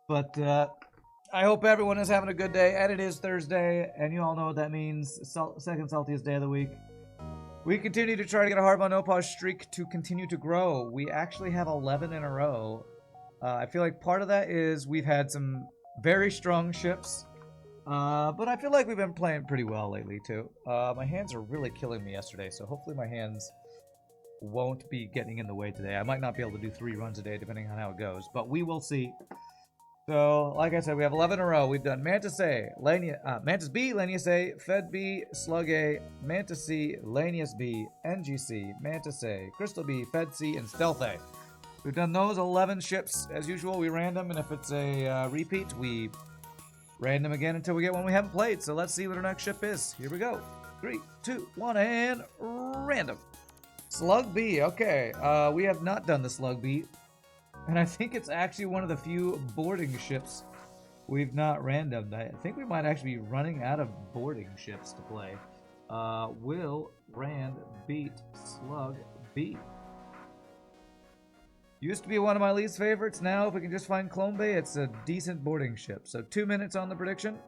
But I hope everyone is having a good day, and it is Thursday, and you all know what that means. Second saltiest day of the week. We continue to try to get a hard no pause streak to continue to grow. We actually have 11 in a row. I feel like part of that is we've had some very strong ships, but I feel like we've been playing pretty well lately too. My hands are really killing me yesterday, so hopefully my hands won't be getting in the way today. I might not be able to do 3 runs a day depending on how it goes, but we will see. So, like I said, we have 11 in a row. We've done Mantis A, Mantis B, Lanius A, Fed B, Slug A, Mantis C, Lanius B, NGC, Mantis A, Crystal B, Fed C, and Stealth A. We've done those 11 ships. As usual, we random, and if it's a repeat, we random again until we get one we haven't played. So let's see what our next ship is. Here we go. 3, 2, 1, and random. Slug B, okay. We have not done the Slug B. And I think it's actually one of the few boarding ships we've not randomed. I think we might actually be running out of boarding ships to play. Will Rand beat Slug B? Used to be one of my least favorites. Now, if we can just find Clone Bay, it's a decent boarding ship. So 2 minutes on the prediction.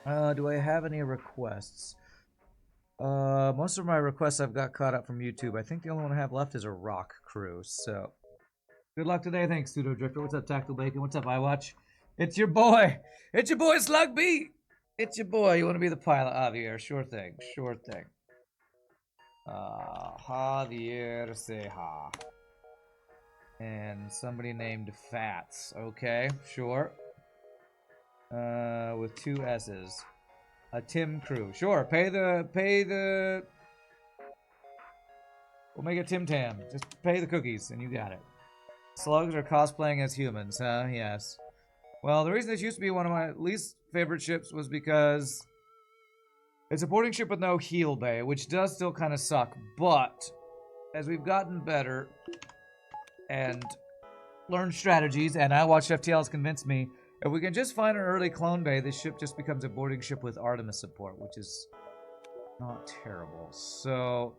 Do I have any requests? Most of my requests I've got caught up from YouTube. I think the only one I have left is a rock crew. So good luck today. Thanks, Pseudo Drifter. What's up, Tactical Bacon? What's up, iWatch? It's your boy. It's your boy, Slug B. It's your boy. You want to be the pilot, Javier? Sure thing. Sure thing. Javier Ceja. And somebody named Fats. Okay, sure. With 2 S's. A Tim crew. Sure, pay the... We'll make it Tim Tam. Just pay the cookies, and you got it. Slugs are cosplaying as humans, huh? Yes. Well, the reason this used to be one of my least favorite ships was because it's a boarding ship with no heal bay, which does still kind of suck, but as we've gotten better and learned strategies, and I watched FTL's convince me, if we can just find an early clone bay, this ship just becomes a boarding ship with Artemis support, which is not terrible. So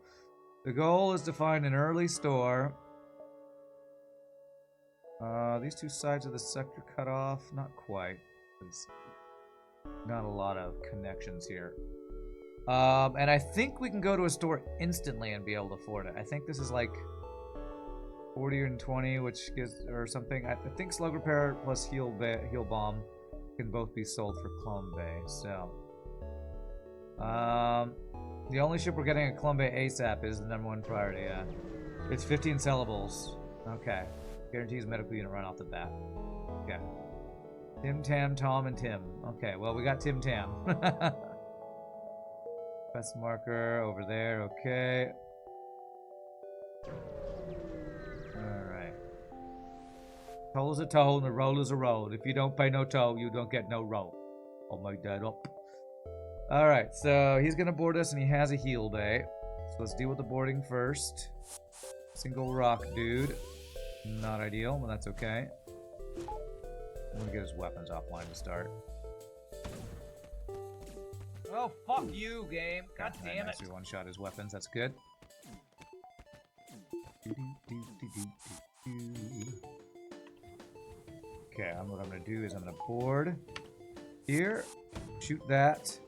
the goal is to find an early store. These 2 sides of the sector cut off? Not quite. There's not a lot of connections here. And I think we can go to a store instantly and be able to afford it. I think this is like 40 and 20, which gives, or something. I think Slug Repair plus Heal Bomb can both be sold for Clone Bay. So, the only ship we're getting at Clone Bay ASAP is the #1 priority. Yeah, it's 15 sellables. Okay. Guarantees medical unit run off the bat. Okay. Tim Tam, Tom, and Tim. Okay, well, we got Tim Tam. Best marker over there. Okay. Alright. Toll is a toll, and a roll is a roll. If you don't pay no toll, you don't get no roll. I'll make that up. Alright, so he's going to board us, and he has a heal bay. So let's deal with the boarding first. Single rock dude. Not ideal, but that's okay. I'm gonna get his weapons offline to start. Oh, fuck you, game. God damn it. One-shot his weapons, that's good. Okay, what I'm gonna do is I'm gonna board here, shoot that,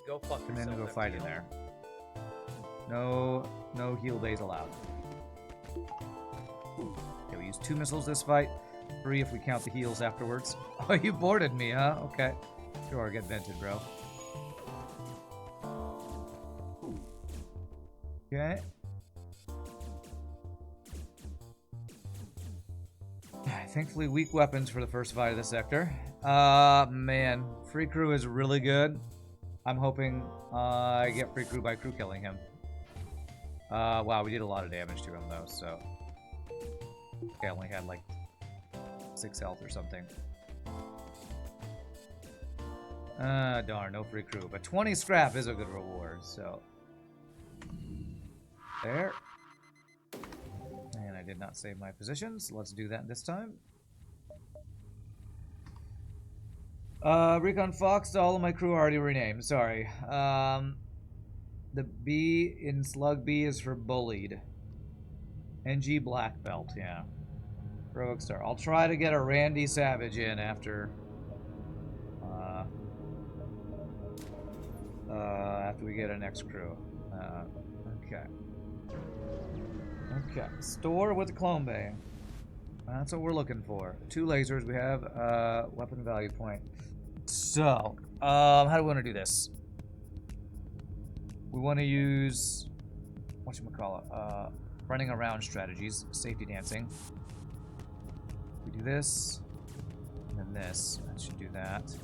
Go fuck and then yourself, go fight in there. No heal days allowed. Okay, we use 2 missiles this fight. 3 if we count the heals afterwards. Oh, you boarded me, huh? Okay. Sure, get vented, bro. Okay. Thankfully, weak weapons for the first fight of the sector. Man. Free crew is really good. I'm hoping I get free crew by crew killing him. Wow, we did a lot of damage to him, though, so... Okay, I only had like 6 health or something. Darn, no free crew. But 20 scrap is a good reward, so. There. And I did not save my positions. Let's do that this time. Recon Fox, all of my crew already renamed. Sorry. The B in Slug B is for bullied. NG Black Belt, yeah. Heroic Star. I'll try to get a Randy Savage in after after we get an next crew. Okay. Okay. Store with the clone bay. That's what we're looking for. 2 lasers. We have weapon value point. So, how do we want to do this? We want to use whatchamacallit, running around strategies, safety dancing. We do this, and then this. That should do that.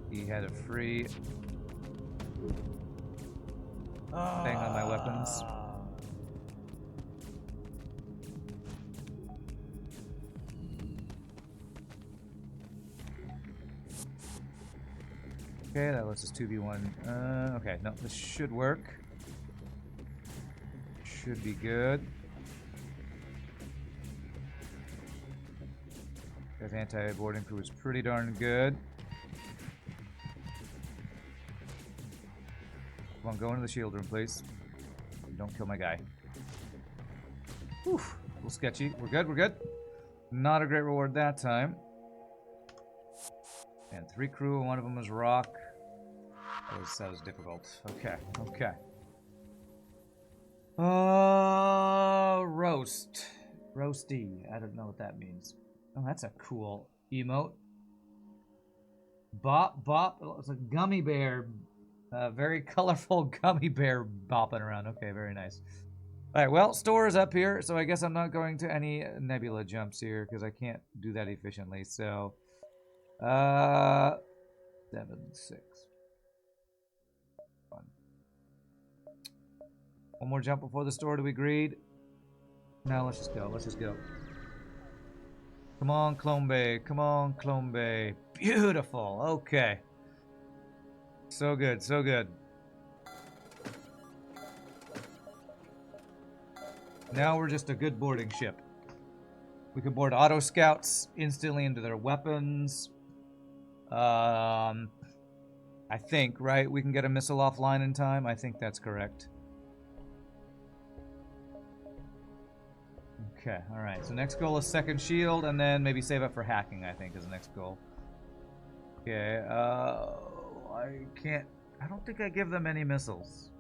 He had a free thing on my weapons. Okay, that lets us 2v1. Okay, no, this should work. Should be good. His anti-boarding crew is pretty darn good. Come on, go into the shield room, please. Don't kill my guy. Whew, a little sketchy. We're good, we're good. Not a great reward that time. And 3 crew, and one of them was rock. That was difficult. Okay, okay. Roast. Roasty. I don't know what that means. Oh, that's a cool emote. Bop, bop. It's a gummy bear. Very colorful gummy bear bopping around. Okay, very nice. Alright, well, store is up here, so I guess I'm not going to any nebula jumps here, because I can't do that efficiently, so... 7, 6. Fun. One more jump before the store, do we agreed? No, let's just go, let's just go. Come on, Clone Bay, come on, Clone Bay. Beautiful, okay. So good, so good. Now we're just a good boarding ship. We can board auto scouts instantly into their weapons. I think, right? We can get a missile offline in time. I think that's correct. Okay, alright. So next goal is second shield, and then maybe save up for hacking, I think, is the next goal. Okay, I don't think I give them any missiles.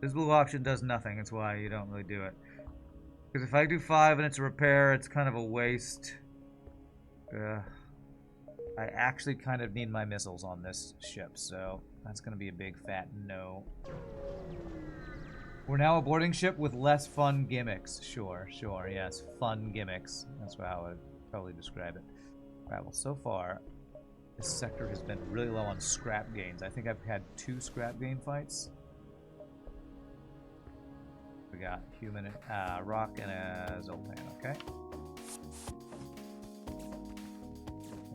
This blue option does nothing, that's why you don't really do it. Because if I do 5 and it's a repair, it's kind of a waste. I actually kind of need my missiles on this ship, so that's going to be a big fat no. We're now a boarding ship with less fun gimmicks. Sure, sure, yes, fun gimmicks. That's how I would probably describe it. Alright, well, so far, this sector has been really low on scrap gains. I think I've had 2 scrap gain fights. We got human, rock, and a Zoltan, okay?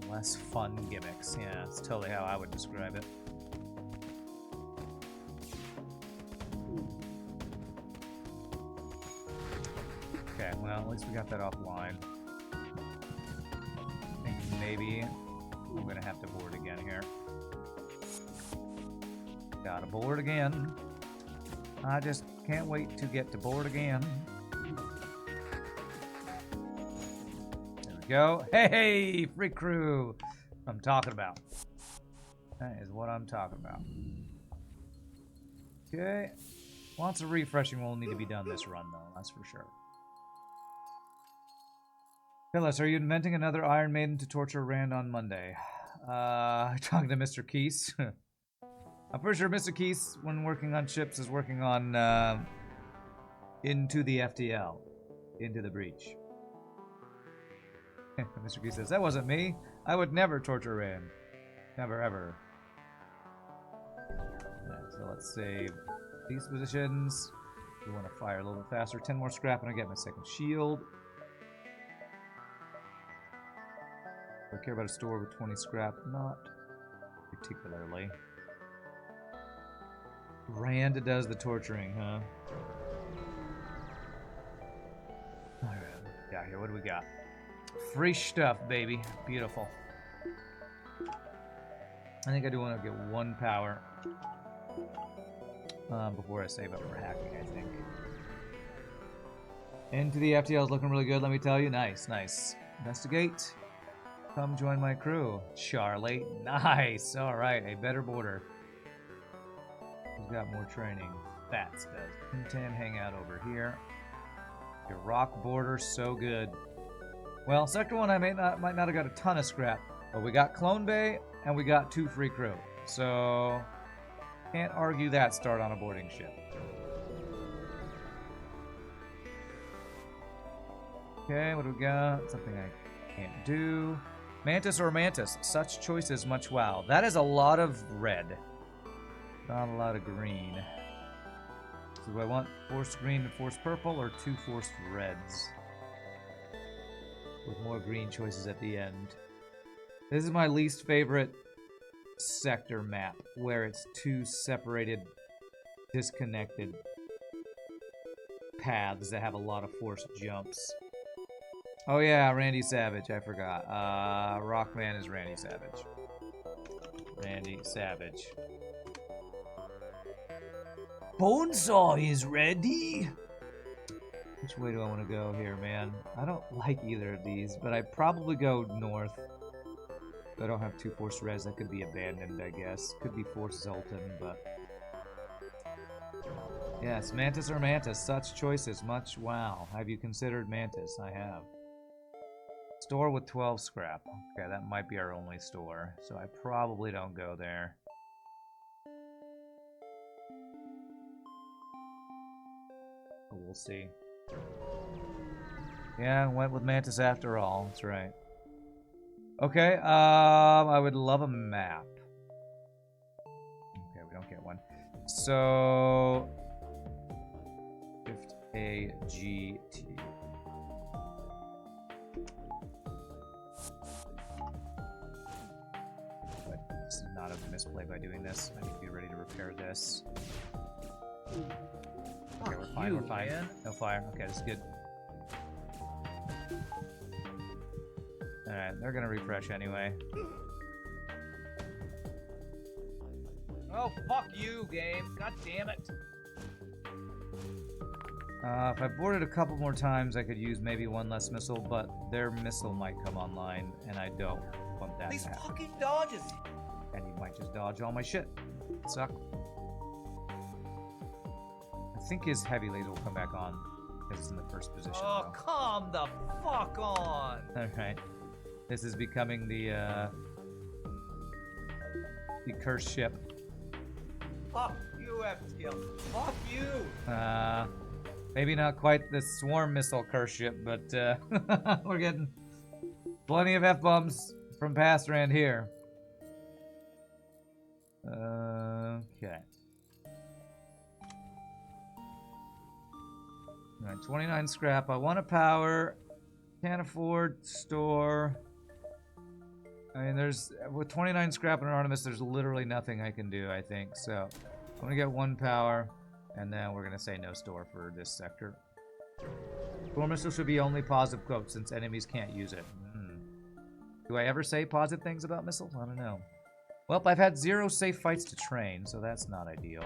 Less fun gimmicks. Yeah, that's totally how I would describe it. Okay, well, at least we got that offline. I think maybe I'm gonna have to board again here. Gotta board again. I just can't wait to get to board again. There we go. Hey, free crew! I'm talking about. That is what I'm talking about. Okay. Lots of refreshing will need to be done this run, though. That's for sure. Phyllis, are you inventing another Iron Maiden to torture Rand on Monday? Talking to Mr. Keese. I'm pretty sure Mr. Keese, when working on ships, is working on Into the FTL. Into the Breach. Mr. Keese says, that wasn't me. I would never torture Rand. Never, ever. Right, so let's save these positions. We want to fire a little bit faster. 10 more scrap and I get my second shield. Do I care about a store with 20 scrap? Not particularly. Rand does the torturing, huh? Alright, what do we got here? What do we got? Free stuff, baby. Beautiful. I think I do want to get 1 power before I save up for hacking, I think. Into the FTL is looking really good, let me tell you. Nice, nice. Investigate. Come join my crew. Charlie. Nice. Alright, a better border. Who's got more training? Fats does. Pintan, hang out over here. Your rock border, so good. Well, Sector 1 I might not have got a ton of scrap, but we got Clone Bay and we got 2 free crew. So, can't argue that start on a boarding ship. Okay, what do we got? Something I can't do. Mantis or Mantis? Such choices, much wow. That is a lot of red. Not a lot of green. So do I want forced green and forced purple or 2 forced reds? With more green choices at the end. This is my least favorite sector map, where it's 2 separated, disconnected paths that have a lot of forced jumps. Oh yeah, Randy Savage, I forgot. Rockman is Randy Savage. Randy Savage. Bonesaw is ready! Which way do I want to go here, man? I don't like either of these, but I'd probably go north. I don't have 2 forced res, that could be abandoned, I guess. Could be forced Zoltan, but... Yes, Mantis or Mantis, such choices, much wow. Have you considered Mantis? I have. Store with 12 scrap. Okay, that might be our only store, so I probably don't go there. But we'll see. Yeah, went with Mantis after all, that's right. Okay, I would love a map. Okay, we don't get one. So... Shift A, G, T. This is not a misplay by doing this. I need to be ready to repair this. Okay, we're fine, we're fine. Man. No fire. Okay, that's good. Alright, they're gonna refresh anyway. Oh, fuck you, game. God damn it. If I boarded a couple more times, I could use maybe 1 less missile, but their missile might come online, and I don't want that to happen. These fucking dodges. And you might just dodge all my shit. Suck. I think his heavy laser will come back on, because it's in the first position. Oh, though. come the fuck on. Alright. This is becoming the cursed ship. Fuck you, FTL. Fuck you. Maybe not quite the swarm missile curse ship, but we're getting plenty of F-bombs from past Rand here. Okay. Alright, 29 scrap. I want a power. Can't afford store. I mean, with 29 scrap and Artemis, there's literally nothing I can do, I think. So, I'm gonna get 1 power, and then we're gonna say no store for this sector. Core missile should be only positive quotes, since enemies can't use it. Do I ever say positive things about missiles? I don't know. Well, I've had 0 safe fights to train, so that's not ideal.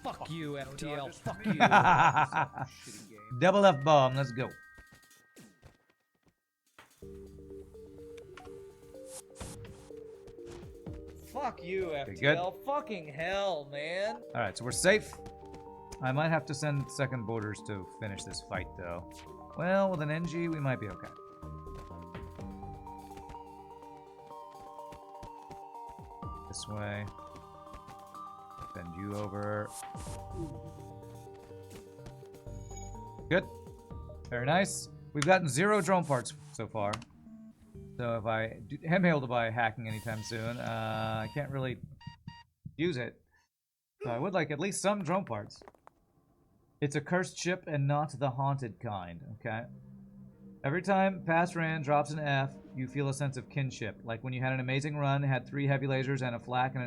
Fuck you, FTL. Fuck you. Double F bomb, let's go. Fuck you, FTL. good? Fucking hell, man. Alright, so we're safe. I might have to send second borders to finish this fight, though. Well, with an NG, we might be okay. This way. Send you over. Good. Very nice. We've gotten 0 drone parts so far. So if I am able to buy hacking anytime soon, I can't really use it. So I would like at least some drone parts. It's a cursed ship and not the haunted kind, okay? Every time Pass Rand drops an F, you feel a sense of kinship. Like when you had an amazing run, had 3 heavy lasers and a flak and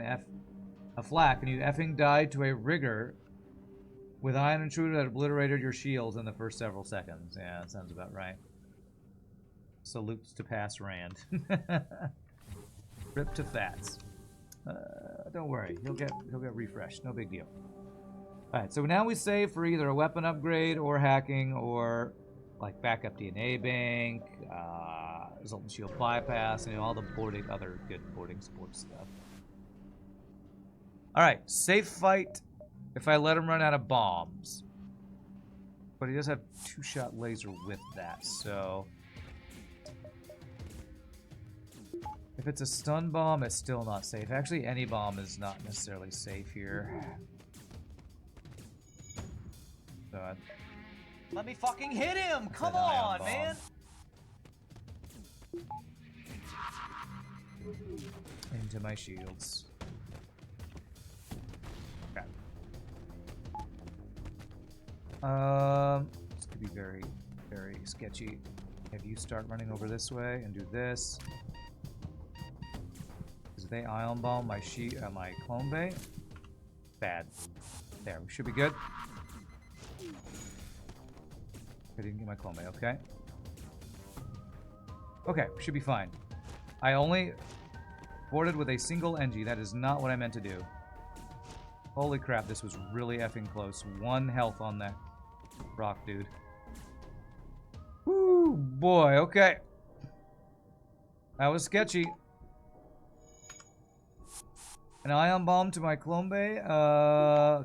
a flak, and you effing died to a rigger with Ion Intruder that obliterated your shields in the first several seconds. Yeah, that sounds about right. Salutes to Pass Rand. Rip to Fats. Don't worry, he'll get refreshed. No big deal. All right, so now we save for either a weapon upgrade or hacking or like backup DNA bank, resultant shield bypass, and all the boarding, other good boarding support stuff. All right, safe fight if I let him run out of bombs. But he does have two-shot laser with that, so if it's a stun bomb, it's still not safe. Actually, any bomb is not necessarily safe here. So Let me fucking hit him! Come on, man! Into my shields. Okay. This could be very, very sketchy. If you start running over this way and do this. Because they ion bomb my my clone bay. Bad. There, we should be good. I didn't get my clone bay, okay. Okay, we should be fine. I only boarded with a single NG. That is not what I meant to do. Holy crap, this was really effing close. 1 health on that rock, dude. Woo, boy, okay. That was sketchy. An ion bomb to my clone bay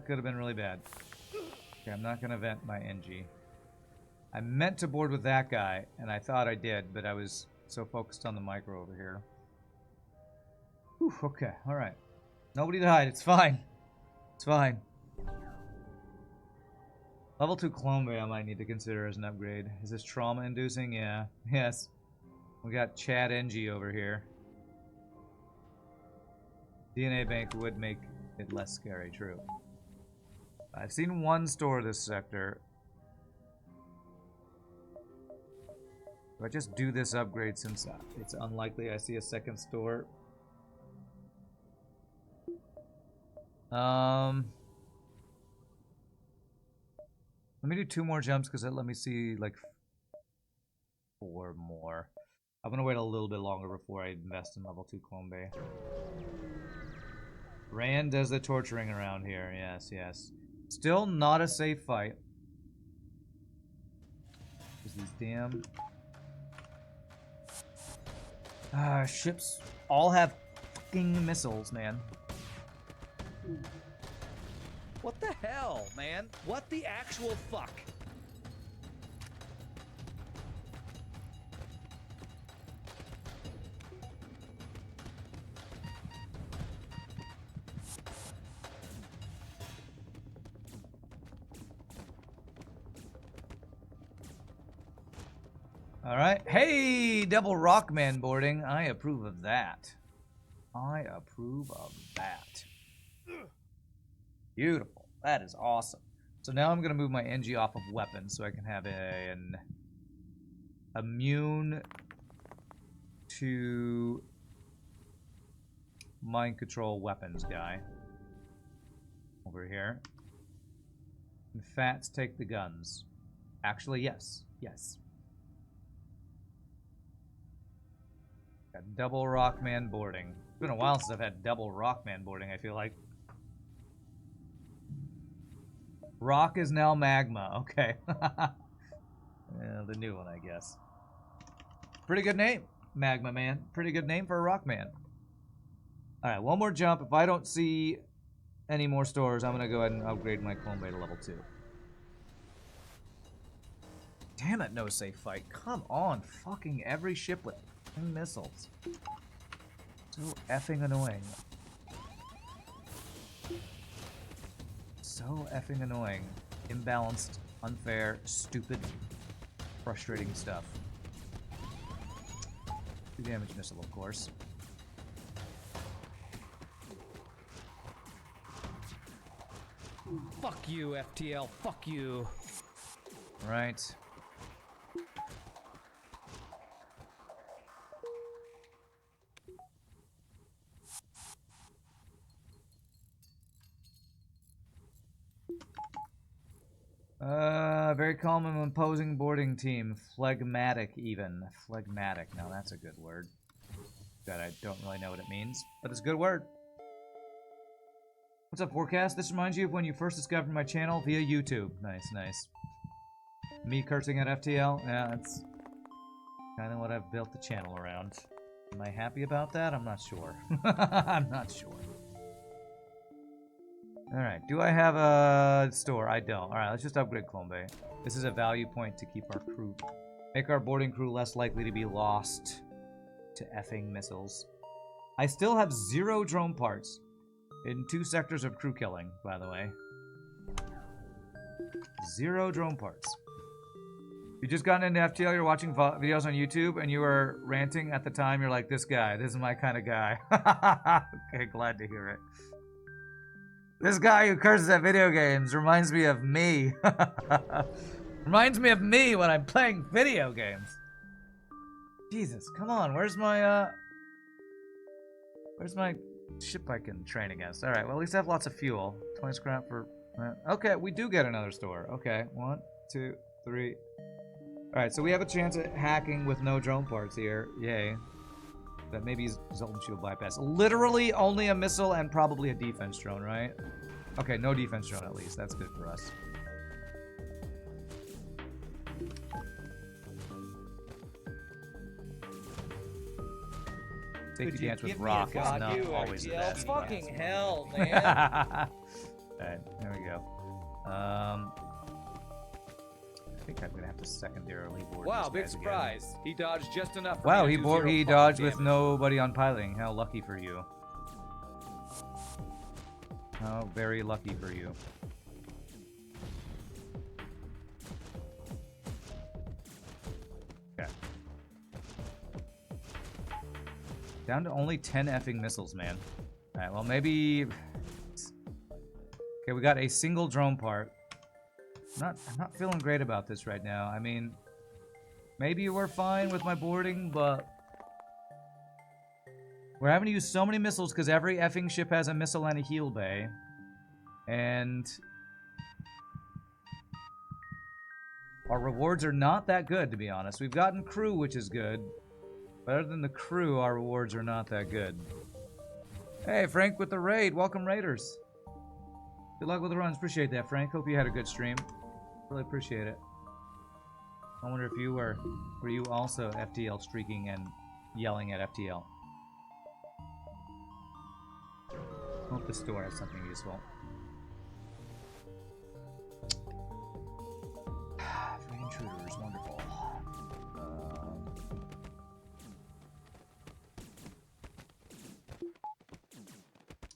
could have been really bad. Okay, I'm not gonna vent my NG. I meant to board with that guy, and I thought I did, but I was so focused on the micro over here. Whew, okay, alright. Nobody died, it's fine. It's fine. Level 2 clone bay I might need to consider as an upgrade. Is this trauma inducing? Yeah. Yes. We got Chad NG over here. DNA bank would make it less scary, true. I've seen 1 store this sector. If I just do this upgrade since it's unlikely I see a second store. Let me do 2 more jumps because that let me see like 4 more. I'm gonna wait a little bit longer before I invest in level 2 clone bay. Rand does the torturing around here. Yes, yes. Still not a safe fight. Because these damn ships all have fucking missiles, man. What the hell, man? What the actual fuck? Alright. Hey, double Rockman boarding. I approve of that. I approve of that. Beautiful. That is awesome. So now I'm going to move my NG off of weapons so I can have an immune to mind control weapons guy over here. And Fats take the guns. Actually, yes. Yes. Got double Rockman boarding. It's been a while since I've had double Rockman boarding, I feel like. Rock is now magma. Okay. Yeah, the new one, I guess. Pretty good name, Magma Man. Pretty good name for a rock man. Alright, 1 more jump. If I don't see any more stores, I'm going to go ahead and upgrade my clone bay to level 2. Damn it, no safe fight. Come on, fucking every ship with missiles. So effing annoying. So effing annoying. Imbalanced, unfair, stupid, frustrating stuff. 2 damage missile, of course. Fuck you, FTL. Fuck you. Right. Very calm and imposing boarding team. Phlegmatic, even. Phlegmatic. Now that's a good word. that I don't really know what it means, but it's a good word. What's up, Forecast? This reminds you of when you first discovered my channel via YouTube. Nice, nice. Me cursing at FTL? Yeah, that's kind of what I've built the channel around. Am I happy about that? I'm not sure. I'm not sure. Alright, do I have a store? I don't. Alright, let's just upgrade Clone Bay. This is a value point to keep our crew. Make our boarding crew less likely to be lost to effing missiles. I still have 0 drone parts in 2 sectors of crew killing, by the way. 0 drone parts. You just gotten into FTL, you're watching videos on YouTube, and you were ranting at the time, you're like, this is my kind of guy. Okay, glad to hear it. This guy who curses at video games reminds me of me. Reminds me of me when I'm playing video games. Jesus, come on, where's my ship I can train against? Alright, well at least I have lots of fuel. 20 scrap for... okay, we do get another store. Okay, 1, 2, 3... Alright, so we have a chance at hacking with no drone parts here. Yay. That maybe is Zoltan Shield bypass. Literally only a missile and probably a defense drone, right? Okay, no defense drone at least. That's good for us. Safety dance with rock is not always the best. Fucking hell, man. Alright, there we go. I think I'm gonna have to secondarily board. Wow, big surprise. Again. He dodged just enough. Wow, he dodged with nobody on piloting. How lucky for you. How very lucky for you. Okay. Down to only 10 effing missiles, man. Alright, well maybe... Okay, we got a single drone part. I'm not feeling great about this right now. I mean, maybe we're fine with my boarding, but we're having to use so many missiles because every effing ship has a missile and a heal bay. And our rewards are not that good, to be honest. We've gotten crew, which is good. But other than the crew, our rewards are not that good. Hey, Frank with the raid. Welcome, Raiders. Good luck with the runs. Appreciate that, Frank. Hope you had a good stream. Really appreciate it. I wonder if you were you also FTL streaking and yelling at FTL? Hope the store has something useful. Free intruders, wonderful.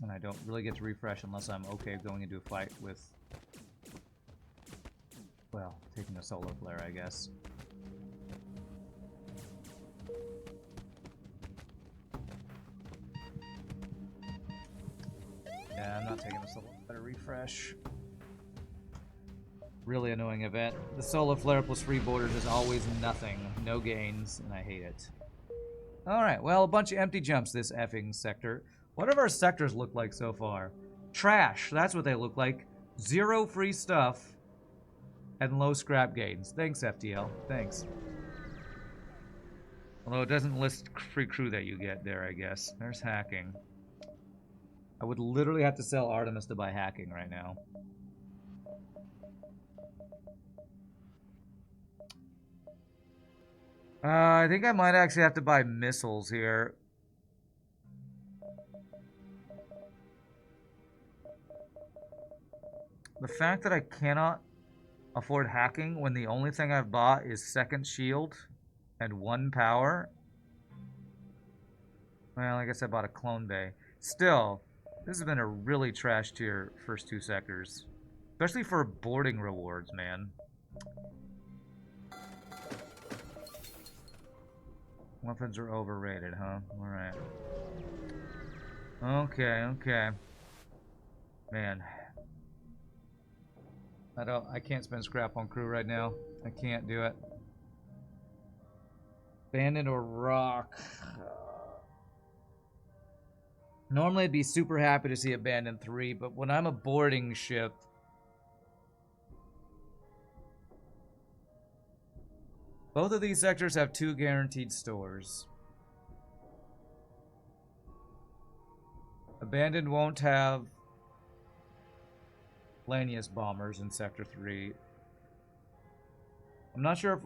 And I don't really get to refresh unless I'm okay going into a fight with, well, taking a solar flare, I guess. Yeah, I'm not taking a solar flare refresh. Really annoying event. The solar flare plus free borders is always nothing. No gains, and I hate it. Alright, well, a bunch of empty jumps this effing sector. What have our sectors looked like so far? Trash, that's what they look like. 0 free stuff. And low scrap gains. Thanks, FTL. Thanks. Although it doesn't list free crew that you get there, I guess. There's hacking. I would literally have to sell Artemis to buy hacking right now. I think I might actually have to buy missiles here. The fact that I cannot afford hacking when the only thing I've bought is second shield and 1 power. Well, I guess I bought a clone bay. Still, this has been a really trash tier first 2 sectors. Especially for boarding rewards, man. Weapons are overrated, huh? Alright. Okay. Man. I can't spend scrap on crew right now. I can't do it. Bandit or rock? Normally I'd be super happy to see Abandon 3, but when I'm a boarding ship, both of these sectors have 2 guaranteed stores. Abandoned won't have Lanius bombers in Sector 3. I'm not sure if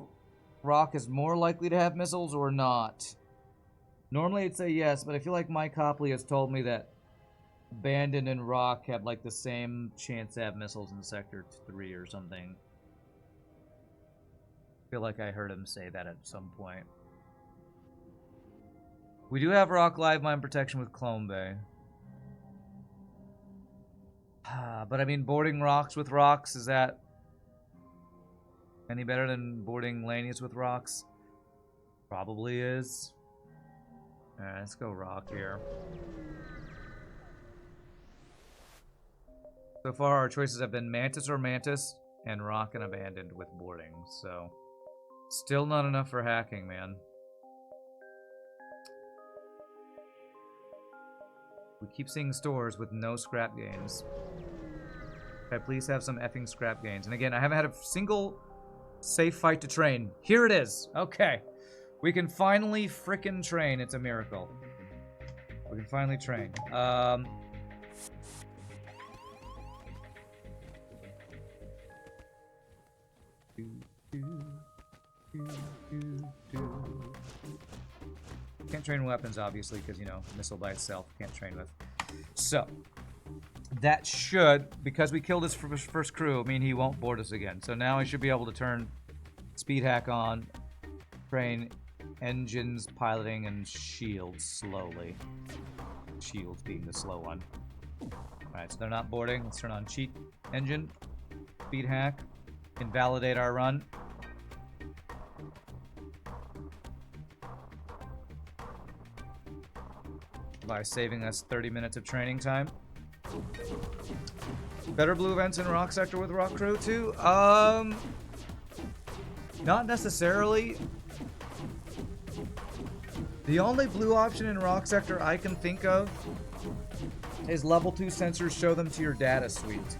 Rock is more likely to have missiles or not. Normally I'd say yes, but I feel like Mike Copley has told me that Abandoned and Rock have like the same chance to have missiles in Sector 3 or something. I feel like I heard him say that at some point. We do have Rock live mine protection with Clone Bay. But I mean, boarding rocks with rocks, is that any better than boarding Lanius with rocks? Probably is. Alright, let's go rock here. So far, our choices have been Mantis or Mantis, and Rock and Abandoned with boarding, so... Still not enough for hacking, man. We keep seeing stores with no scrap gains. Okay, please have some effing scrap gains. And again, I haven't had a single safe fight to train. Here it is. Okay. We can finally frickin' train. It's a miracle. We can finally train. Can't train weapons, obviously, because, you know, missile by itself can't train with. So, that should, because we killed his first crew, mean he won't board us again. So now I should be able to turn speed hack on, train engines, piloting, and shields slowly. Shields being the slow one. Alright, so they're not boarding. Let's turn on cheat engine, speed hack, invalidate our run. By saving us 30 minutes of training time. Better blue events in Rock Sector with Rock Crew too? Not necessarily. The only blue option in Rock Sector I can think of is level 2 sensors show them to your data suite.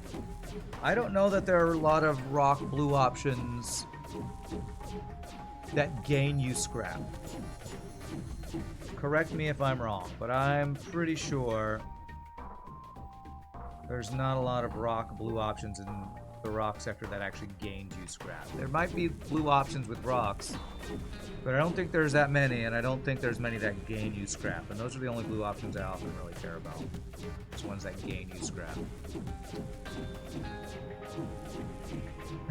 I don't know that there are a lot of Rock blue options that gain you scrap. Correct me if I'm wrong, but I'm pretty sure there's not a lot of Rock blue options in the Rock Sector that actually gains you scrap. There might be blue options with rocks, but I don't think there's that many, and I don't think there's many that gain you scrap. And those are the only blue options I often really care about. Just ones that gain you scrap.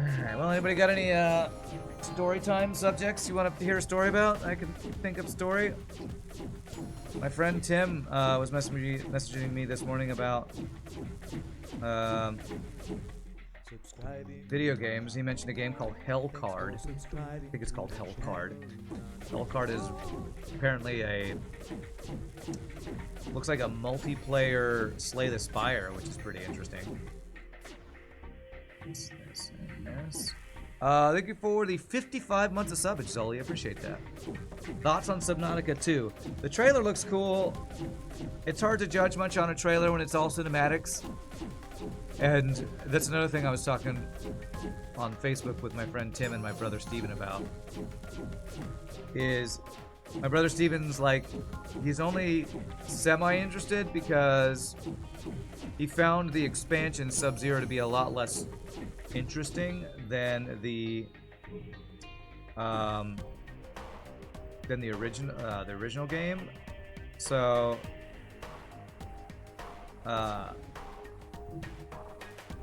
Alright, well, anybody got any story time subjects you want to hear a story about? I can think of story. My friend Tim was messaging me this morning about video games. He mentioned a game called Hell Card. I think it's called Hell Card. Hell Card is apparently a... looks like a multiplayer Slay the Spire, which is pretty interesting. This and this. Thank you for the 55 months of subbage, Zoli. I appreciate that. Thoughts on Subnautica 2? The trailer looks cool. It's hard to judge much on a trailer when it's all cinematics. And that's another thing I was talking on Facebook with my friend Tim and my brother Steven about. Is my brother Steven's like, he's only semi-interested because he found the expansion Sub-Zero to be a lot less interesting than the original game. So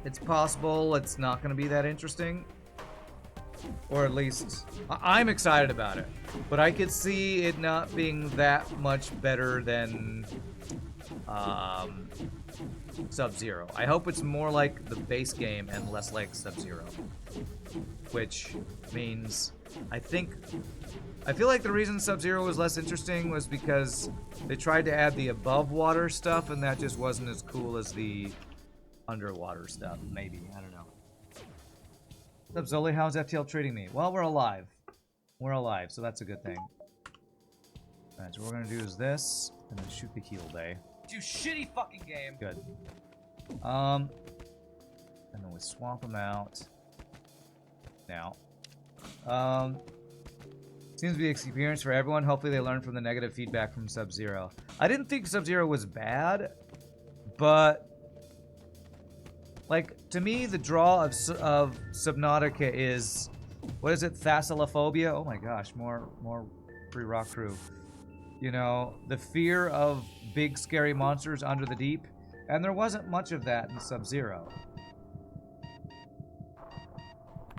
it's possible it's not going to be that interesting, or at least I'm excited about it, but I could see it not being that much better than Sub-Zero. I hope it's more like the base game and less like Sub-Zero, which means I feel like the reason Sub-Zero was less interesting was because they tried to add the above water stuff, and that just wasn't as cool as the underwater stuff. Maybe, I don't know. What's up, Zoli? How's FTL treating me? Well, we're alive. We're alive, so that's a good thing. Alright, so what we're gonna do is this, and then shoot the heal bay. You shitty fucking game. Good. And then we swap them out. Now. Seems to be an experience for everyone. Hopefully they learn from the negative feedback from Sub-Zero. I didn't think Sub-Zero was bad. But like to me, the draw of Subnautica is, what is it? Thalassophobia. Oh my gosh, more free rock crew. You know, the fear of big scary monsters under the deep, and there wasn't much of that in Sub-Zero.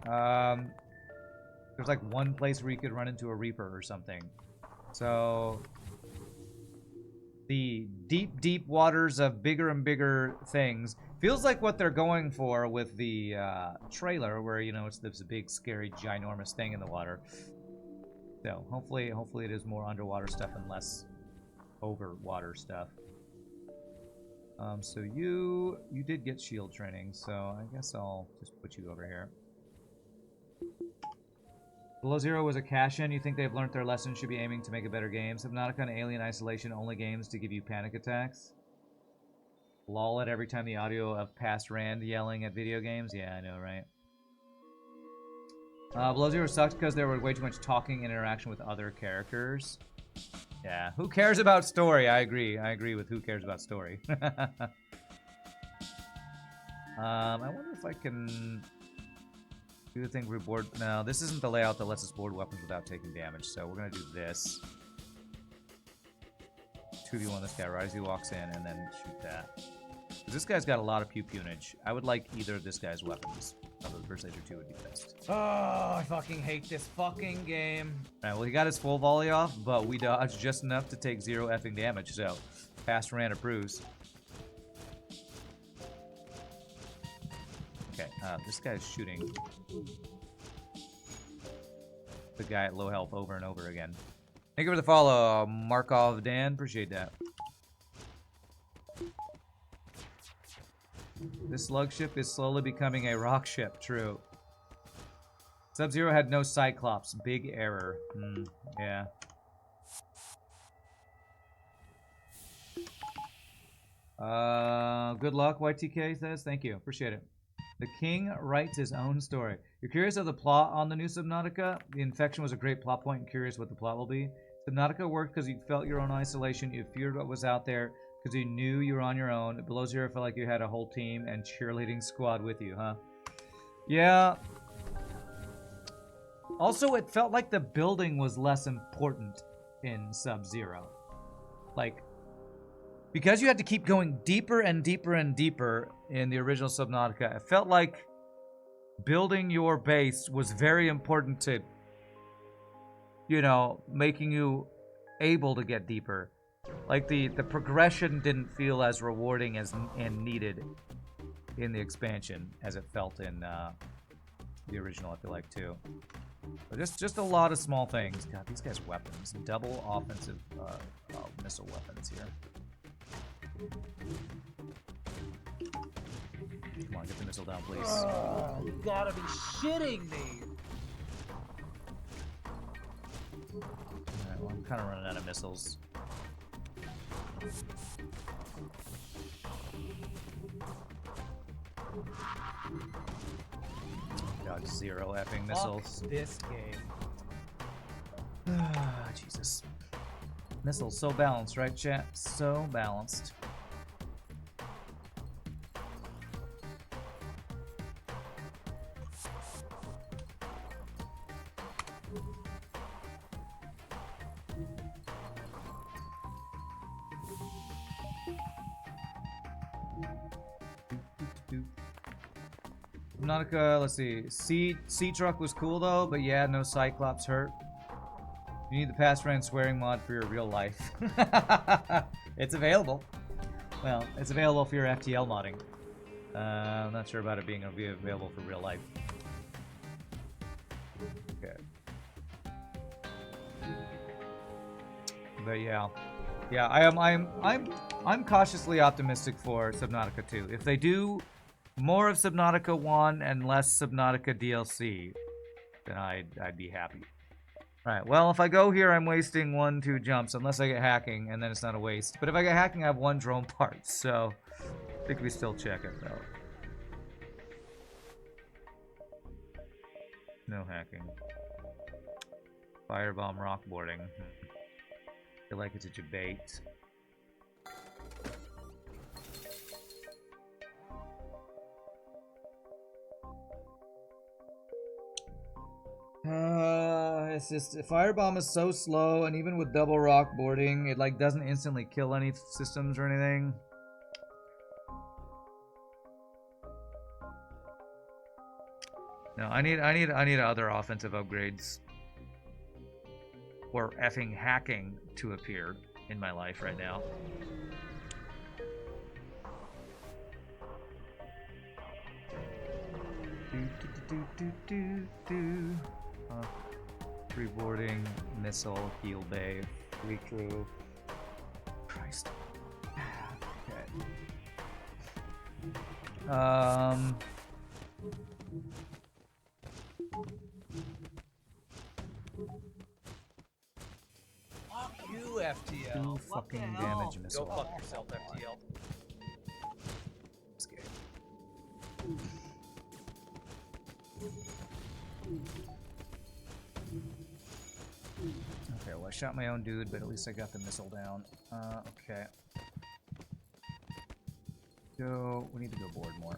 There's like one place where you could run into a Reaper or something. So the deep waters of bigger and bigger things feels like what they're going for with the trailer, where, you know, it's this big scary ginormous thing in the water. So hopefully it is more underwater stuff and less over water stuff. So you did get shield training, so I guess I'll just put you over here. Below Zero was a cash-in. You think they've learned their lesson, should be aiming to make a better game. Subnautica and Alien Isolation, only games to give you panic attacks. Lol it every time the audio of past Rand yelling at video games. Yeah, I know, right? Below Zero sucked because there was way too much talking and interaction with other characters. Yeah, who cares about story? I agree. I agree with who cares about story. I wonder if I can do the thing reboard. No, this isn't the layout that lets us board weapons without taking damage, so we're going to do this. 2v1 this guy right as he walks in, and then shoot that. Because this guy's got a lot of pew-punage. I would like either of this guy's weapons. Although the Burst Laser 2 would be best. Oh, I fucking hate this fucking game. Alright, well, he got his full volley off, but we dodged just enough to take 0 effing damage, so past Rand approves. Okay, this guy's shooting the guy at low health over and over again. Thank you for the follow, Markov Dan. Appreciate that. This slug ship is slowly becoming a rock ship. True. Sub-Zero had no Cyclops. Big error. Yeah. Good luck, YTK says. Thank you. Appreciate it. The King writes his own story. You're curious of the plot on the new Subnautica? The infection was a great plot point and curious what the plot will be. Subnautica worked because you felt your own isolation. You feared what was out there because you knew you were on your own. Below Zero felt like you had a whole team and cheerleading squad with you, huh? Yeah. Also, it felt like the building was less important in Sub-Zero. Like, because you had to keep going deeper and deeper and deeper in the original Subnautica, it felt like building your base was very important to, you know, making you able to get deeper. Like, the progression didn't feel as rewarding as and needed in the expansion as it felt in the original, I feel like, too. But just a lot of small things. God, these guys' weapons. Double offensive missile weapons here. Come on, get the missile down, please. Oh, you gotta be shitting me. Alright, well, I'm kind of running out of missiles. God, 0 effing missiles. Fuck this game. Jesus. Missiles, so balanced, right, chat? So balanced. Subnautica, let's see. Sea Truck was cool though, but yeah, no Cyclops hurt. You need the Past Rand swearing mod for your real life. It's available. Well, it's available for your FTL modding. I'm not sure about it being available for real life. Okay. But yeah. Yeah, I'm cautiously optimistic for Subnautica 2. If they do more of Subnautica 1 and less Subnautica DLC, then I'd be happy. Alright, well, if I go here, I'm wasting 1-2 jumps, unless I get hacking, and then it's not a waste. But if I get hacking, I have 1 drone part, so I think we still check it, though. No hacking. Firebomb rockboarding. Feel like it's a debate. It's just firebomb is so slow, and even with double rock boarding, it like doesn't instantly kill any systems or anything. No, I need other offensive upgrades or effing hacking to appear in my life right now. Reboarding, missile, heal bay, free crew. Christ. Okay. Fuck you, FTL. 2 What the fucking hell? damage missile. Go fuck yourself, FTL. This game. Okay, well I shot my own dude, but at least I got the missile down. Okay. We need to go board more.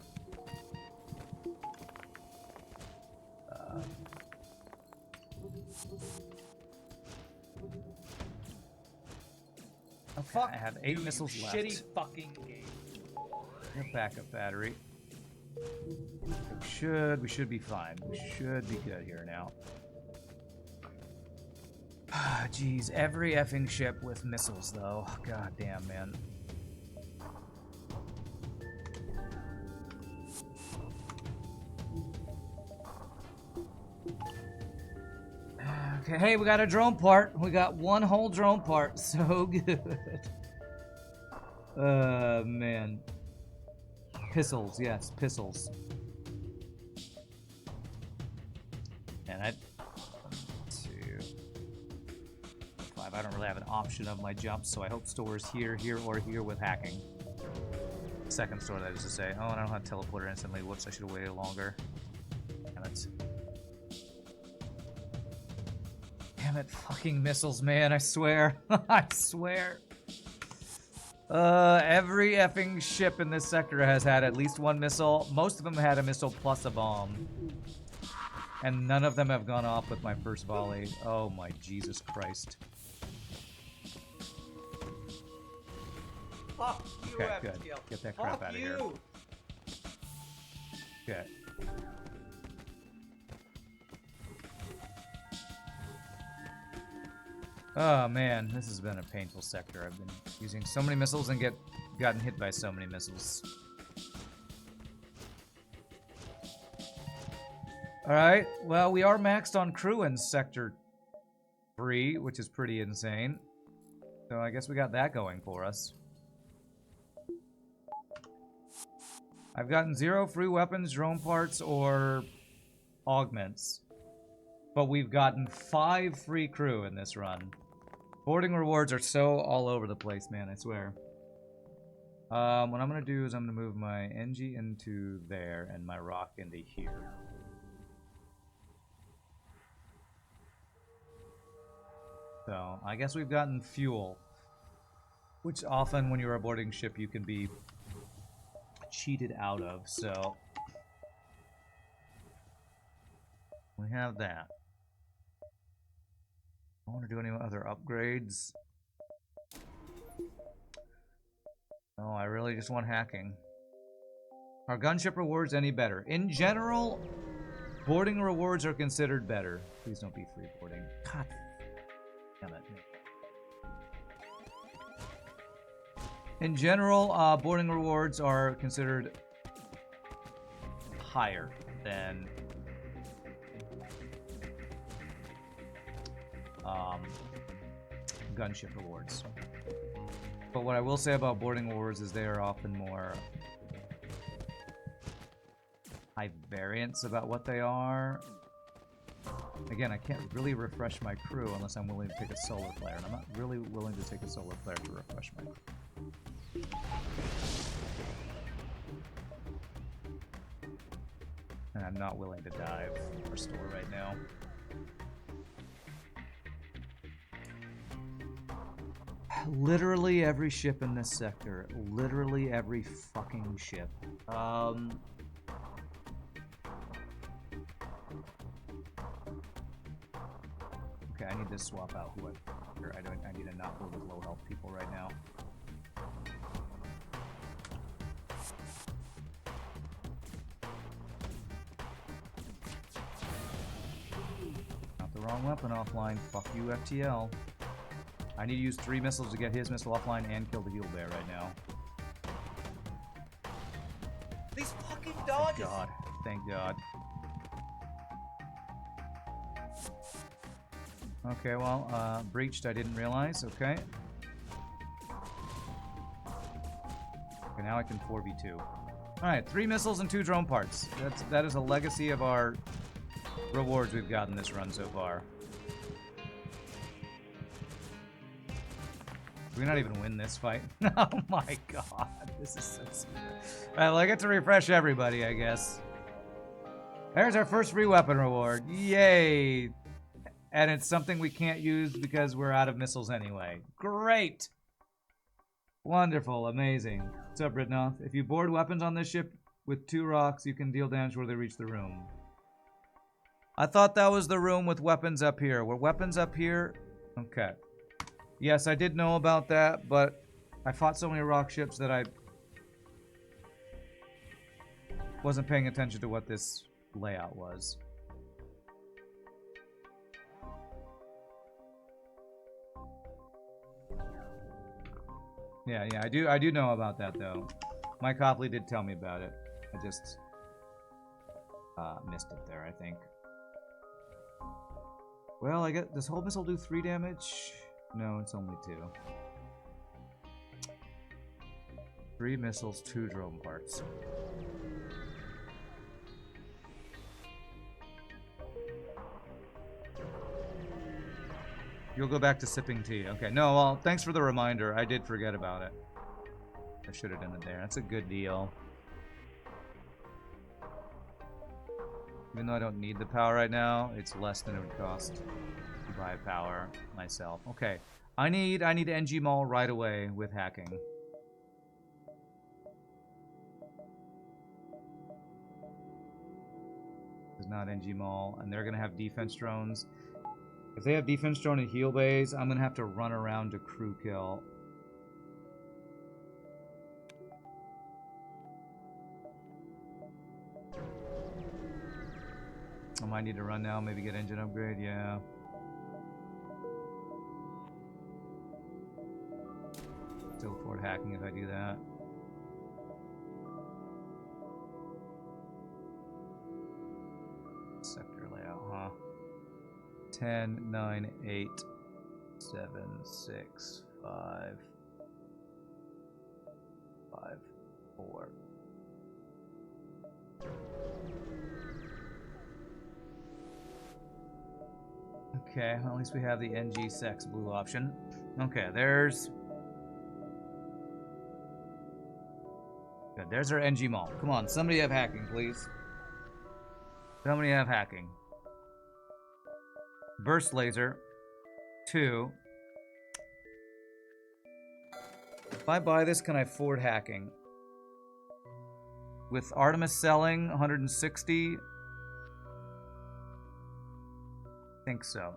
Okay, Fuck I have 8 you, missiles you left. shitty fucking game. A backup battery. We should be fine. We should be good here now. Jeez, every effing ship with missiles though. God damn, man. Okay, hey, we got a drone part. We got one whole drone part. So good. Man. Pistols, yes, pistols. And 1, 2, 5. I don't really have an option of my jumps, so I hope stores here, here, or here with hacking. Second store, that is to say. Oh, and I don't have teleporter instantly. Whoops, I should have waited longer. Damn it. Damn it, fucking missiles, man, I swear. I swear. Every effing ship in this sector has had at least one missile. Most of them had a missile plus a bomb. And none of them have gone off with my first volley. Oh my Jesus Christ. Fuck you, Okay, FTL. good. Get that crap Fuck out of you. here. Okay. Oh man, this has been a painful sector. I've been using so many missiles and gotten hit by so many missiles. Alright, well we are maxed on crew in sector 3, which is pretty insane. So I guess we got that going for us. I've gotten 0 free weapons, drone parts, or augments. But we've gotten 5 free crew in this run. Boarding rewards are so all over the place, man, I swear. What I'm going to do is I'm going to move my NG into there and my rock into here. So, I guess we've gotten fuel. Which often when you're a boarding ship you can be cheated out of, so... we have that. I want to do any other upgrades. No, I really just want hacking. Are gunship rewards any better? In general, boarding rewards are considered better. Please don't be free boarding. God damn it. In general, boarding rewards are considered higher than gunship rewards. But what I will say about boarding rewards is they are often more high variance about what they are. Again, I can't really refresh my crew unless I'm willing to take a solar flare, and I'm not really willing to take a solar flare to refresh my crew. And I'm not willing to dive or store right now. Literally every ship in this sector. Literally every fucking ship. Okay, I need to swap out who I need to not go with low health people right now. Not the wrong weapon offline. Fuck you, FTL. I need to use 3 missiles to get his missile offline and kill the heal bear right now. These fucking dodges! Thank God. Thank God. Okay, well, breached, I didn't realize. Okay. Okay, now I can 4v2. Alright, 3 missiles and 2 drone parts. That is a legacy of our rewards we've gotten this run so far. We not even win this fight. Oh my God, this is so stupid. Alright, well, I get to refresh everybody, I guess. There's our first free weapon reward. Yay! And it's something we can't use because we're out of missiles anyway. Great! Wonderful, amazing. What's up, Britnoth? If you board weapons on this ship with 2 rocks, you can deal damage where they reach the room. I thought that was the room with weapons up here. Were weapons up here? Okay. Yes, I did know about that, but I fought so many rock ships that I wasn't paying attention to what this layout was. Yeah, I do know about that though. Mike Hopley did tell me about it. I just missed it there, I think. Well, I get does whole missile do 3 damage? No, it's only 2. 3 missiles, 2 drone parts. You'll go back to sipping tea. Okay, no, well, thanks for the reminder. I did forget about it. I should have done it there. That's a good deal. Even though I don't need the power right now, it's less than it would cost to buy power myself. Okay, I need NG Mall right away with hacking. It's not NG Mall, and they're gonna have defense drones. If they have defense drone and heal bays, I'm gonna have to run around to crew kill. I might need to run now, maybe get engine upgrade, yeah. Still afford hacking if I do that. Sector layout, huh? 10, 9, 8, 7, 6, 5, 5, 4. Okay, well, at least we have the NG Sex blue option. Okay, there's... Good, there's our NG Mall. Come on, somebody have hacking, please. Somebody have hacking. Burst laser. 2. If I buy this, can I afford hacking? With Artemis selling 160... I think so.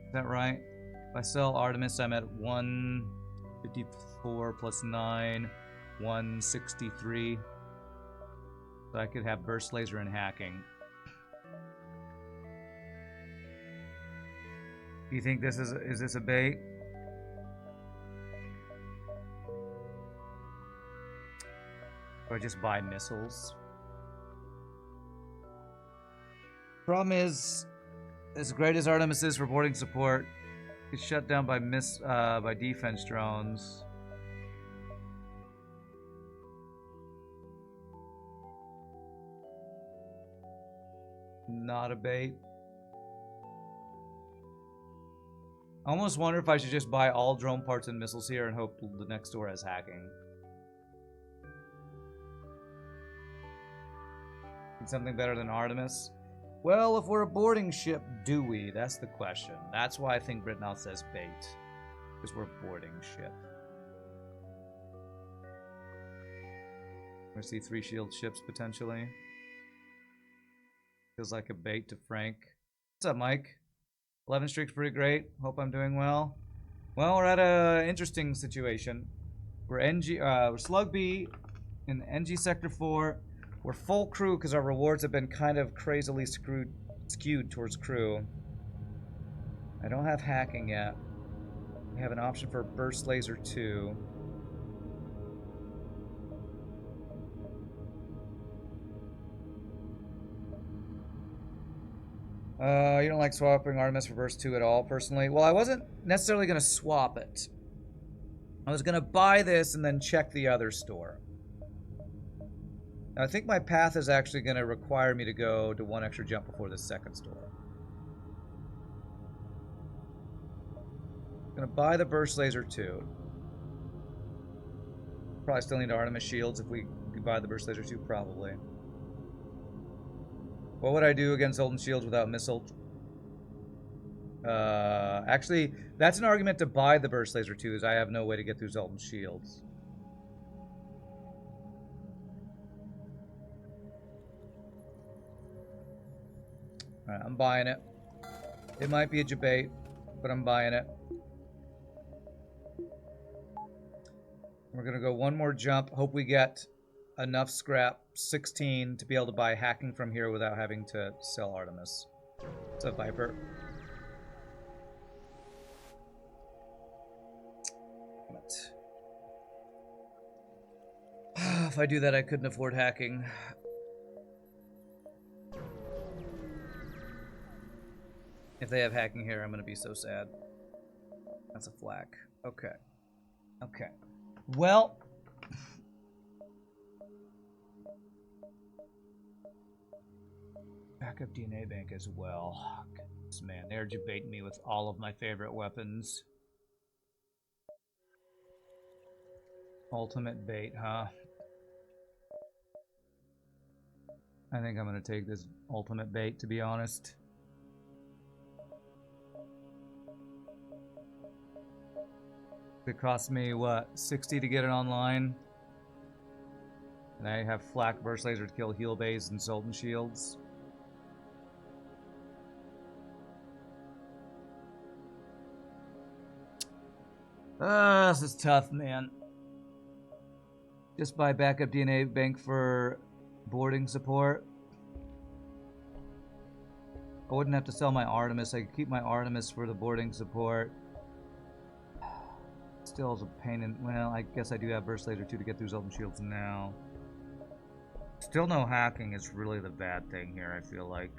Is that right? If I sell Artemis, I'm at 154 plus 9, 163. So I could have burst laser and hacking. Do you think this is this a bait? Or just buy missiles? Problem is, as great as Artemis is for boarding support, it's shut down by defense drones. Not a bait. I almost wonder if I should just buy all drone parts and missiles here and hope the next door has hacking. Need something better than Artemis? Well, if we're a boarding ship, do we? That's the question. That's why I think Britnoth says bait. Because we're a boarding ship. We see 3 shield ships potentially. Feels like a bait to Frank. What's up, Mike? 11 streak's pretty great. Hope I'm doing well. Well, we're at a interesting situation. We're Slug B in NG Sector 4. We're full crew because our rewards have been kind of crazily skewed towards crew. I don't have hacking yet. We have an option for Burst Laser 2. You don't like swapping Artemis for Burst 2 at all, personally? Well, I wasn't necessarily going to swap it. I was going to buy this and then check the other store. Now, I think my path is actually going to require me to go to one extra jump before the second store. I'm going to buy the Burst Laser 2. Probably still need Artemis shields if we buy the Burst Laser 2, probably. What would I do against Zoltan shields without missile? Actually, that's an argument to buy the Burst Laser 2, as I have no way to get through Zoltan shields. Alright, I'm buying it. It might be a debate, but I'm buying it. We're gonna go one more jump. Hope we get enough scrap, 16, to be able to buy hacking from here without having to sell Artemis. What's up, Viper? If I do that, I couldn't afford hacking. If they have hacking here, I'm gonna be so sad. That's a flak. Okay. Okay. Well, backup DNA bank as well. Goodness, man, they're debating me with all of my favorite weapons. Ultimate bait, huh? I think I'm gonna take this ultimate bait, to be honest. It cost me, what, 60 to get it online? And I have flak burst laser to kill heal bays and Zoltan shields. This is tough, man. Just buy backup DNA bank for boarding support. I wouldn't have to sell my Artemis. I could keep my Artemis for the boarding support. Still is a pain in... Well, I guess I do have Burst Laser 2 to get through Zoltan Shields now. Still no hacking is really the bad thing here, I feel like.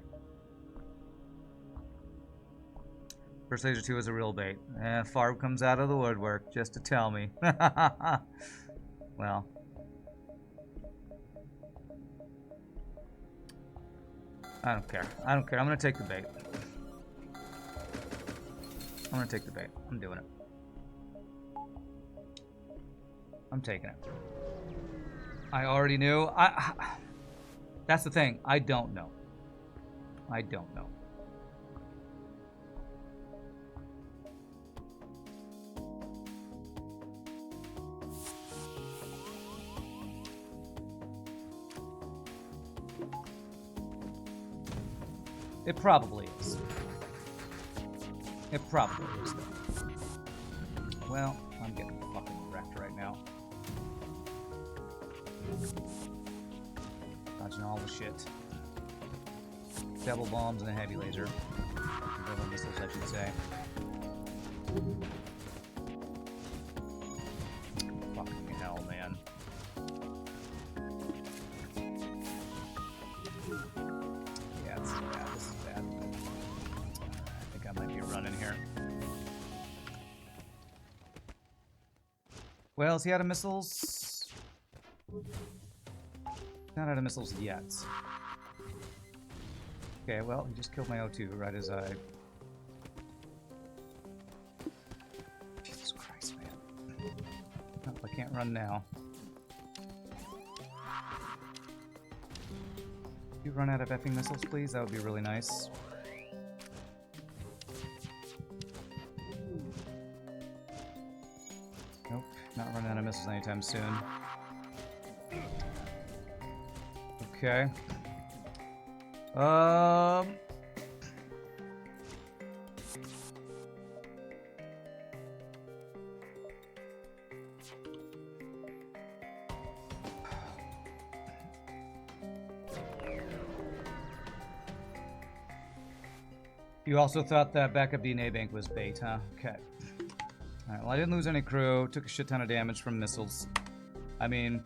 Burst Laser 2 is a real bait. Farb comes out of the woodwork just to tell me. Well. I don't care. I don't care. I'm going to take the bait. I'm going to take the bait. I'm doing it. I'm taking it. I already knew. That's the thing. I don't know. I don't know. It probably is. It probably is, though. Well, I'm getting fucking wrecked right now. Dodging all the shit. Double bombs and a heavy laser. Double missiles, I should say. Fucking hell, man. Yeah, this is bad. This is bad. I think I might be running here. Well, is he out of missiles? Not out of missiles yet. Okay, well, he just killed my O2 right as I... Jesus Christ, man. Oh, I can't run now. If you run out of effing missiles, please, that would be really nice. Nope, not running out of missiles anytime soon. Okay. You also thought that backup DNA bank was bait, huh? Okay. Alright, well I didn't lose any crew. Took a shit ton of damage from missiles. I mean,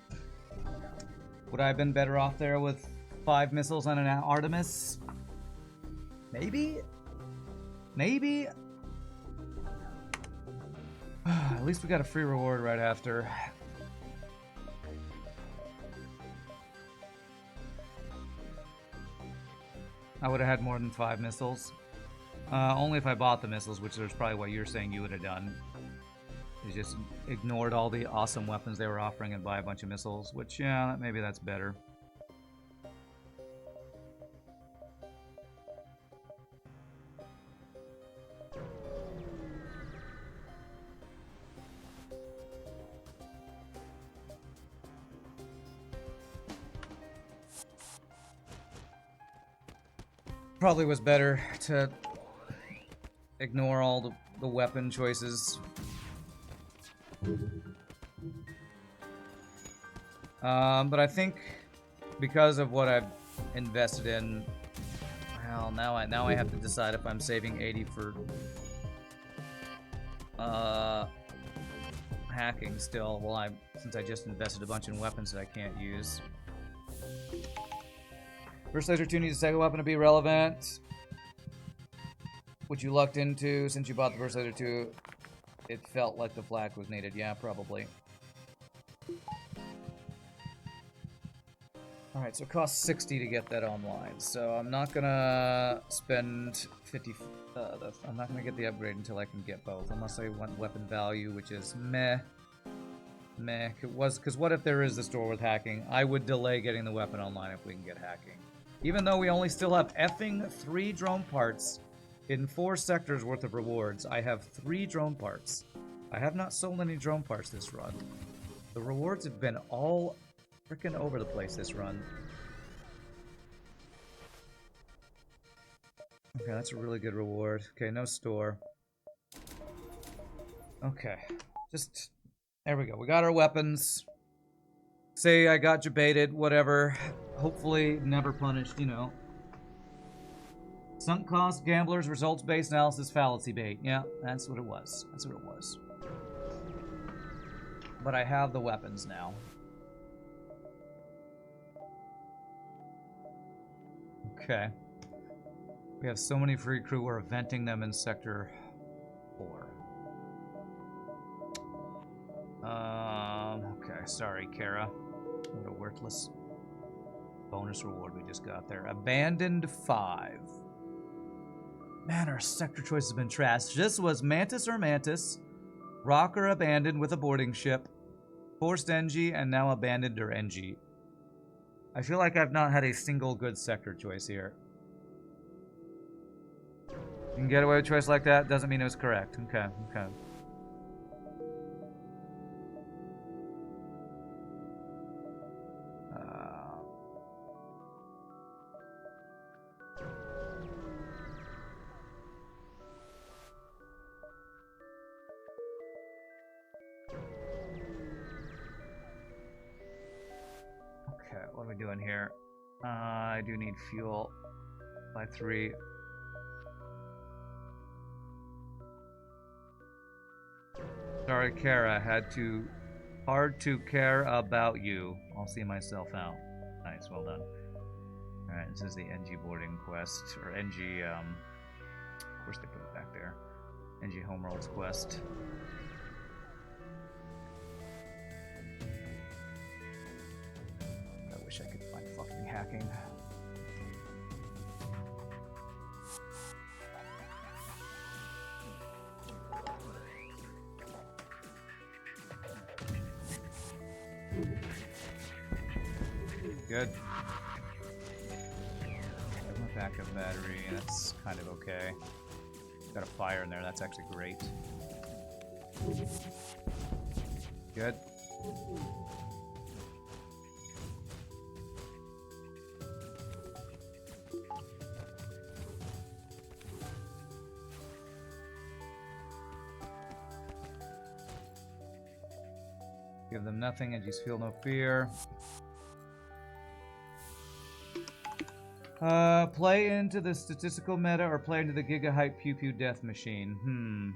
would I have been better off there with 5 missiles on an Artemis? Maybe? Maybe? At least we got a free reward right after. I would have had more than 5 missiles. Only if I bought the missiles, which is probably what you're saying you would have done. Is just ignored all the awesome weapons they were offering and buy a bunch of missiles, which, yeah, maybe that's better. Probably was better to ignore all the weapon choices. But I think because of what I've invested in, well, now I have to decide if I'm saving 80 for hacking still. Well, since I just invested a bunch in weapons that I can't use. First Laser 2 needs a second weapon to be relevant. Which you lucked into since you bought the First Laser 2. It felt like the flak was needed. Yeah, probably. Alright, so it costs 60 to get that online. So I'm not gonna spend 50... I'm not gonna get the upgrade until I can get both. Unless I want weapon value, which is meh. Meh. Because what if there is the store with hacking? I would delay getting the weapon online if we can get hacking. Even though we only still have effing 3 drone parts in 4 sectors worth of rewards, I have 3 drone parts. I have not sold any drone parts this run. The rewards have been all freaking over the place this run. Okay, that's a really good reward. Okay, no store. Okay, just... There we go. We got our weapons. Say I got jebaited, whatever. Hopefully never punished, you know. Sunk cost, gamblers, results-based analysis, fallacy bait. Yeah, that's what it was. That's what it was. But I have the weapons now. Okay. We have so many free crew, we're venting them in Sector 4. Okay, sorry, Kara. What a worthless bonus reward we just got there. Abandoned 5. Man, our sector choice has been trashed. This was Mantis or Mantis, Rock or Abandoned with a boarding ship, Forced NG, and now Abandoned or NG. I feel like I've not had a single good sector choice here. You can get away with a choice like that, doesn't mean it was correct. Okay, okay. What are we doing here? I do need fuel by 3. Sorry, Kara. Hard to care about you. I'll see myself out. Nice, well done. Alright, this is the NG boarding quest. Or NG, of course they put it back there. NG Homeworld's quest. I wish I could find fucking hacking. Good. My backup battery, that's kind of okay. Got a fire in there, that's actually great. Good. Give them nothing and just feel no fear. Play into the statistical meta or play into the gigahype pew pew death machine.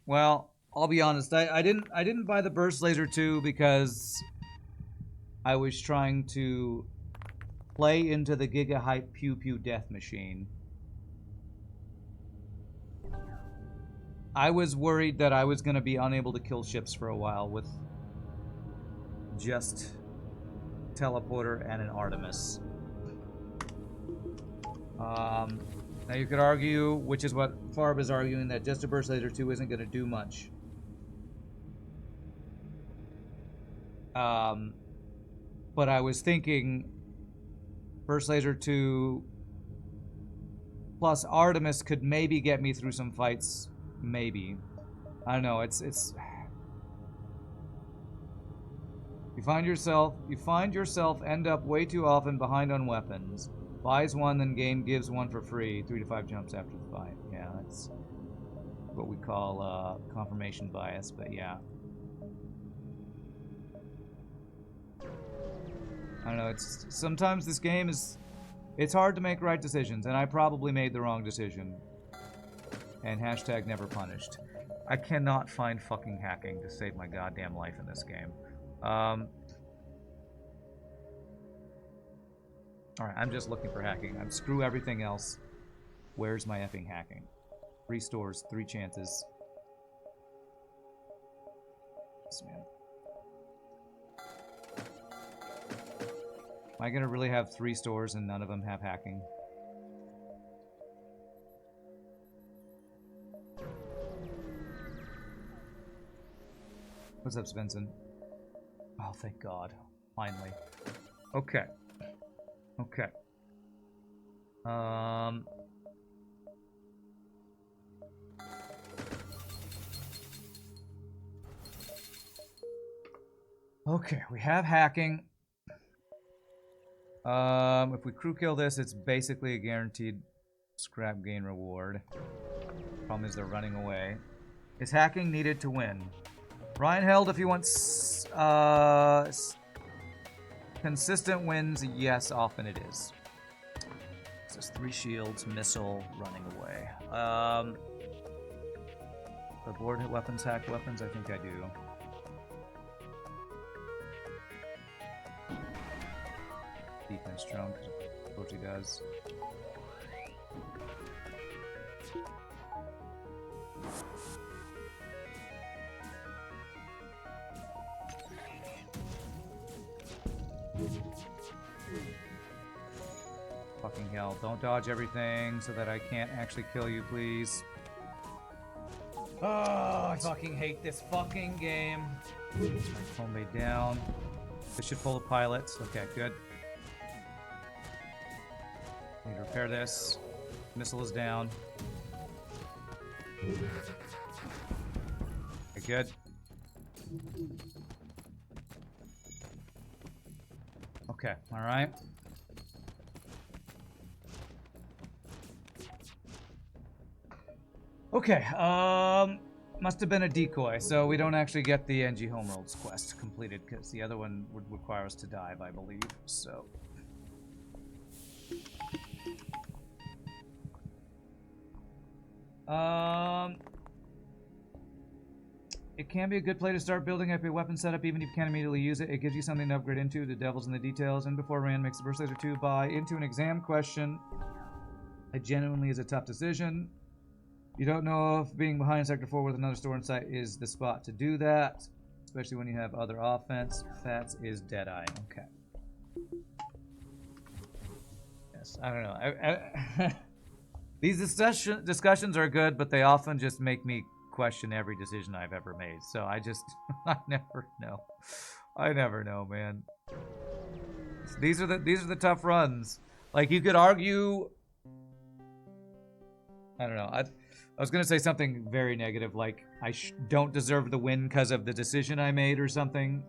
Well, I'll be honest. I didn't buy the burst laser 2 because I was trying to play into the gigahype pew pew death machine. I was worried that I was going to be unable to kill ships for a while with just teleporter and an Artemis. Now you could argue, which is what Farb is arguing, that just a burst laser 2 isn't going to do much. But I was thinking burst laser 2 plus Artemis could maybe get me through some fights. Maybe. I don't know, it's You find yourself end up way too often behind on weapons. Buys one, then game gives one for free. 3 to 5 jumps after the fight. Yeah, that's what we call confirmation bias, but yeah. I don't know, it's sometimes this game it's hard to make right decisions, and I probably made the wrong decision. And hashtag never punished. I cannot find fucking hacking to save my goddamn life in this game. Alright, I'm just looking for hacking. I'm screw everything else. Where's my effing hacking? 3 stores, 3 chances. Yes, man. Am I gonna really have 3 stores and none of them have hacking? What's up, Svensson? Oh, thank God. Finally. Okay. Okay. Okay, we have hacking. If we crew kill this, it's basically a guaranteed scrap gain reward. Problem is they're running away. Is hacking needed to win? Ryan held if he wants consistent wins, yes, often it is. It's just 3 shields, missile, running away. The board hit weapons, hack weapons, I think I do. Defense drone, because what he does. Fucking hell, don't dodge everything so that I can't actually kill you, please. Oh, I fucking hate this fucking game. Home bay down. This should pull the pilots. Okay, good. Need to repair this. Missile is down. Okay, good. Okay, alright. Okay, must have been a decoy, so we don't actually get the NG Homeworlds quest completed, because the other one would require us to dive, I believe, so... It can be a good play to start building up your weapon setup even if you can't immediately use it. It gives you something to upgrade into. The devil's in the details. And before Rand makes the burst laser 2 buy into an exam question, it genuinely is a tough decision. You don't know if being behind Sector 4 with another store in sight is the spot to do that, especially when you have other offense. Fats is Deadeye. Okay. Yes, I don't know. These discussions are good, but they often just make me question every decision I've ever made. So I just, I never know. I never know, man. These are the tough runs. Like, you could argue, I don't know. I was gonna say something very negative, like I don't deserve the win because of the decision I made or something.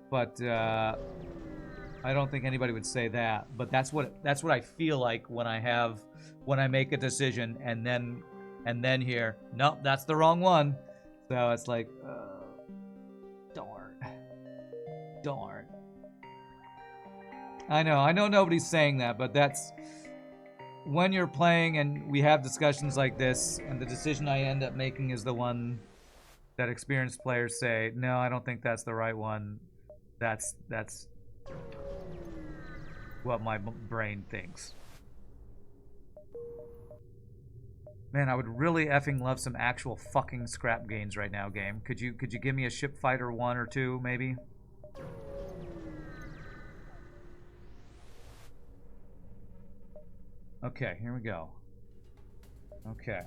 But I don't think anybody would say that. But that's what I feel like when I make a decision and then and then hear, nope, that's the wrong one. So it's like, darn. Darn. I know nobody's saying that, but that's when you're playing and we have discussions like this, and the decision I end up making is the one that experienced players say, no, I don't think that's the right one. That's what my brain thinks. Man, I would really effing love some actual fucking scrap gains right now, game. Could you give me a ship fighter 1 or 2, maybe? Okay, here we go. Okay.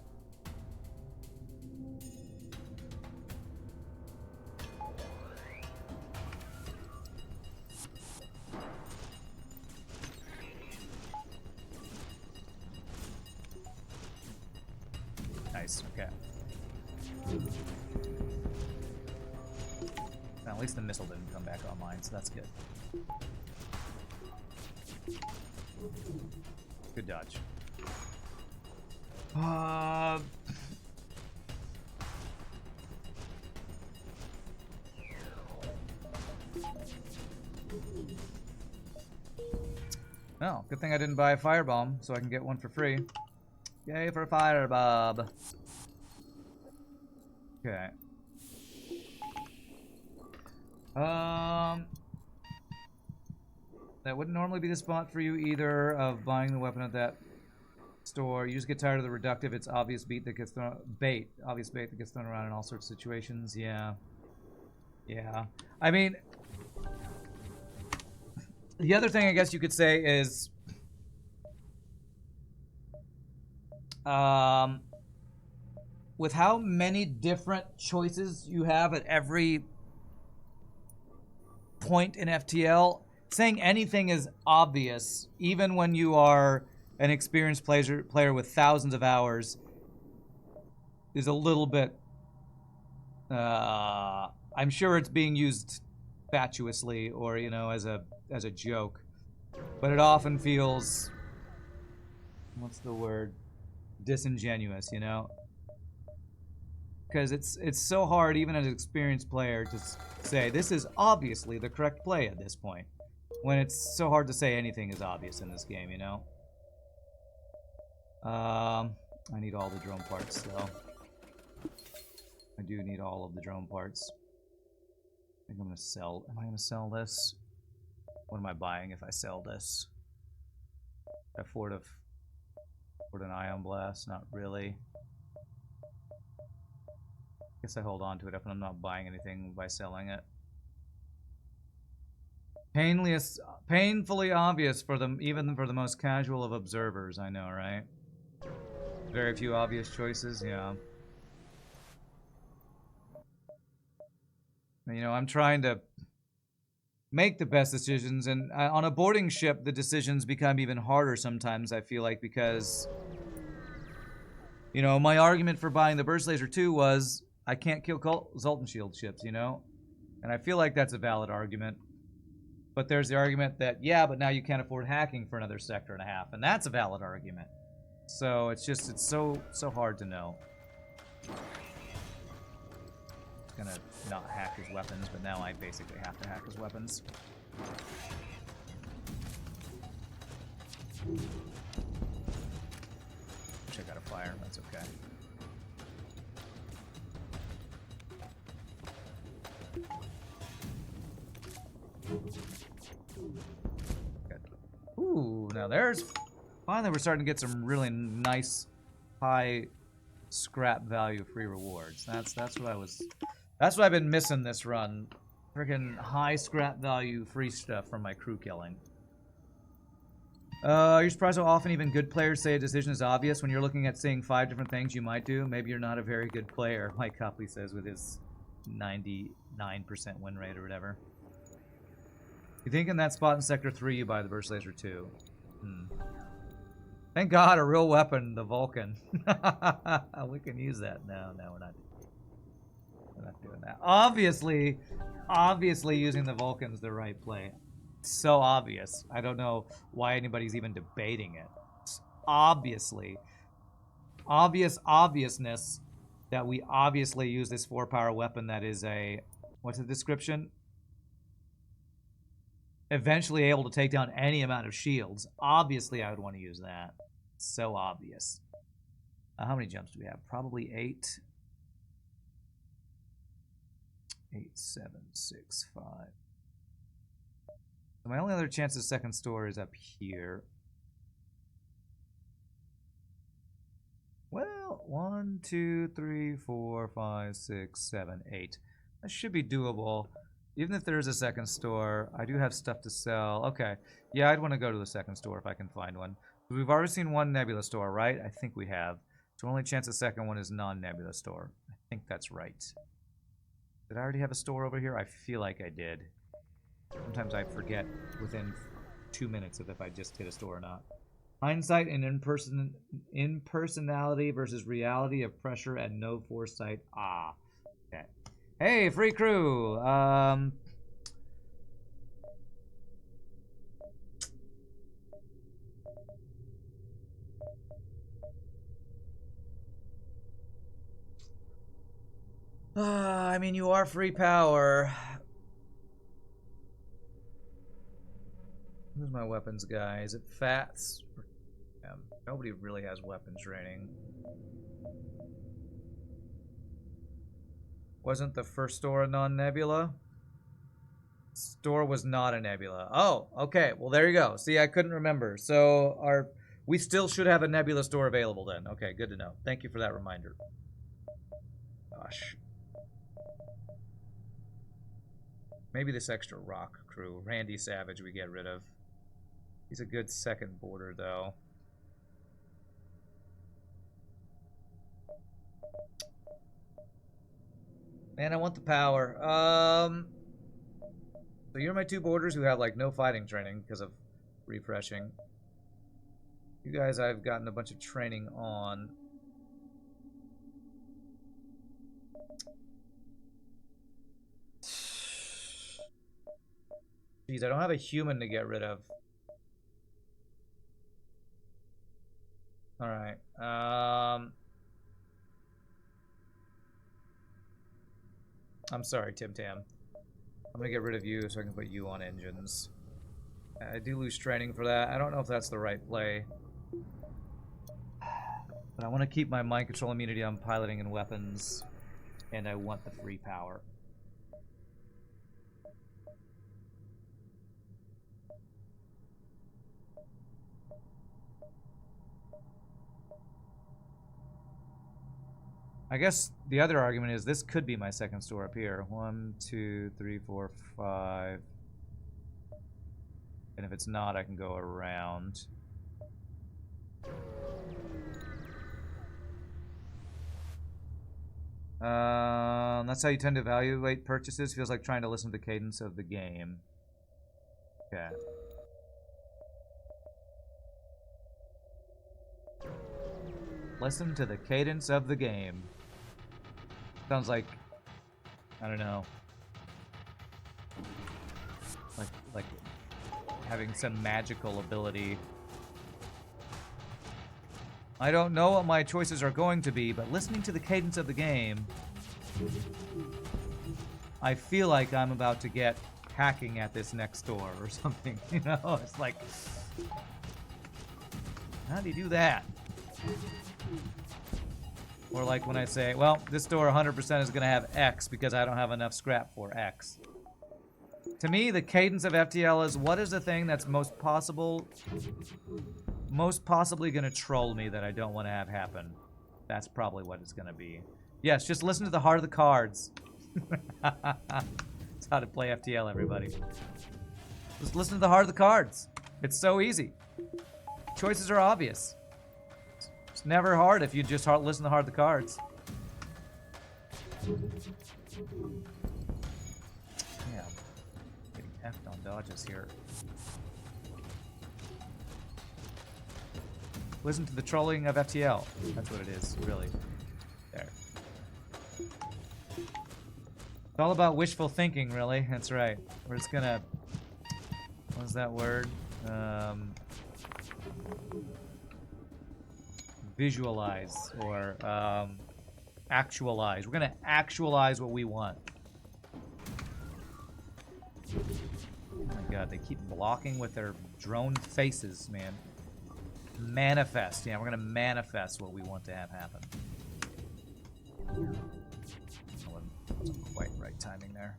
Nice, okay. Well, at least the missile didn't come back online, so that's good. Good dodge. Oh, good thing I didn't buy a firebomb, so I can get one for free. Yay for firebomb. Okay. That wouldn't normally be the spot for you either, of buying the weapon at that store. You just get tired of the reductive, it's obvious bait that gets thrown, obvious bait that gets thrown around in all sorts of situations. Yeah. Yeah. I mean, the other thing I guess you could say is, with how many different choices you have at every point in FTL, saying anything is obvious, even when you are an experienced player with thousands of hours, is a little bit... I'm sure it's being used fatuously or, you know, as a joke, but it often feels... what's the word? Disingenuous, you know? Because it's so hard, even as an experienced player, to say this is obviously the correct play at this point, when it's so hard to say anything is obvious in this game, you know? I need all the drone parts, though. I do need all of the drone parts. I think I'm gonna sell... am I gonna sell this? What am I buying if I sell this? Afford an ion blast? Not really. Guess I hold on to it if I'm not buying anything by selling it. Painfully obvious for them, even for the most casual of observers, I know, right? Very few obvious choices, yeah. You know, I'm trying to make the best decisions, and on a boarding ship, the decisions become even harder sometimes, I feel like, because, you know, my argument for buying the Burst Laser 2 was, I can't kill Zoltan Shield ships, you know? And I feel like that's a valid argument. But there's the argument that, yeah, but now you can't afford hacking for another sector and a half, and that's a valid argument. So it's just, it's so hard to know. Gonna not hack his weapons, but now I basically have to hack his weapons. Wish I got a fire, that's okay. Good. Ooh, now there's... finally we're starting to get some really nice, high scrap value free rewards. That's what I was... that's what I've been missing this run. Freaking high scrap value free stuff from my crew killing. You're surprised how often even good players say a decision is obvious when you're looking at seeing 5 different things you might do. Maybe you're not a very good player, like Copley says with his 99% win rate or whatever. You think in that spot in Sector 3 you buy the Burst Laser 2? Thank God, a real weapon, the Vulcan. We can use that. No, we're not. We're not doing that. Obviously using the Vulcan's the right play. It's so obvious. I don't know why anybody's even debating it. It's obviously obviousness that we obviously use this 4-power weapon that is a, what's the description? Eventually able to take down any amount of shields. Obviously, I would want to use that. So obvious. How many jumps do we have? Probably 8. 8, 7, 6, 5. So my only other chance of second store is up here. Well, 1, 2, 3, 4, 5, 6, 7, 8. That should be doable. Even if there is a second store, I do have stuff to sell. Okay. Yeah, I'd want to go to the second store if I can find one. We've already seen one Nebula store, right? I think we have. So only chance the second one is non-Nebula store. I think that's right. Did I already have a store over here? I feel like I did. Sometimes I forget within 2 minutes if I just hit a store or not. Hindsight and impersonality versus reality of pressure and no foresight. Ah. Okay. Hey, free crew. I mean, you are free power. Who's my weapons guy? Is it Fats? Nobody really has weapons training. Wasn't the first store a non-nebula? Store was not a nebula. Oh, okay. Well, there you go. See, I couldn't remember. So we still should have a nebula store available then. Okay, good to know. Thank you for that reminder. Gosh. Maybe this extra rock crew. Randy Savage we get rid of. He's a good second border, though. Man, I want the power. So you're my 2 borders who have, like, no fighting training because of refreshing. You guys I've gotten a bunch of training on. Jeez, I don't have a human to get rid of. Alright. I'm sorry, Tim Tam. I'm gonna get rid of you so I can put you on engines. I do lose training for that. I don't know if that's the right play. But I want to keep my mind control immunity on piloting and weapons. And I want the free power. I guess the other argument is this could be my second store up here. 1, 2, 3, 4, 5. And if it's not, I can go around. That's how you tend to evaluate purchases. Feels like trying to listen to the cadence of the game. Okay. Listen to the cadence of the game. Sounds like, I don't know, like having some magical ability. I don't know what my choices are going to be, but listening to the cadence of the game, I feel like I'm about to get hacking at this next door or something, you know? It's like, how do you do that? Or like when I say, well, this door 100% is going to have X because I don't have enough scrap for X. To me, the cadence of FTL is what is the thing that's most possibly going to troll me that I don't want to have happen. That's probably what it's going to be. Yes, just listen to the heart of the cards. That's how to play FTL, everybody. Just listen to the heart of the cards. It's so easy. Choices are obvious. It's never hard if you just listen to the heart of the cards. Yeah, getting effed on dodges here. Listen to the trolling of FTL. That's what it is, really. There. It's all about wishful thinking, really. That's right. We're just gonna... What was that word? visualize or actualize. We're gonna actualize what we want. Oh my god, they keep blocking with their drone faces, man. Manifest. Yeah, we're gonna manifest what we want to have happen. Wasn't quite right timing there.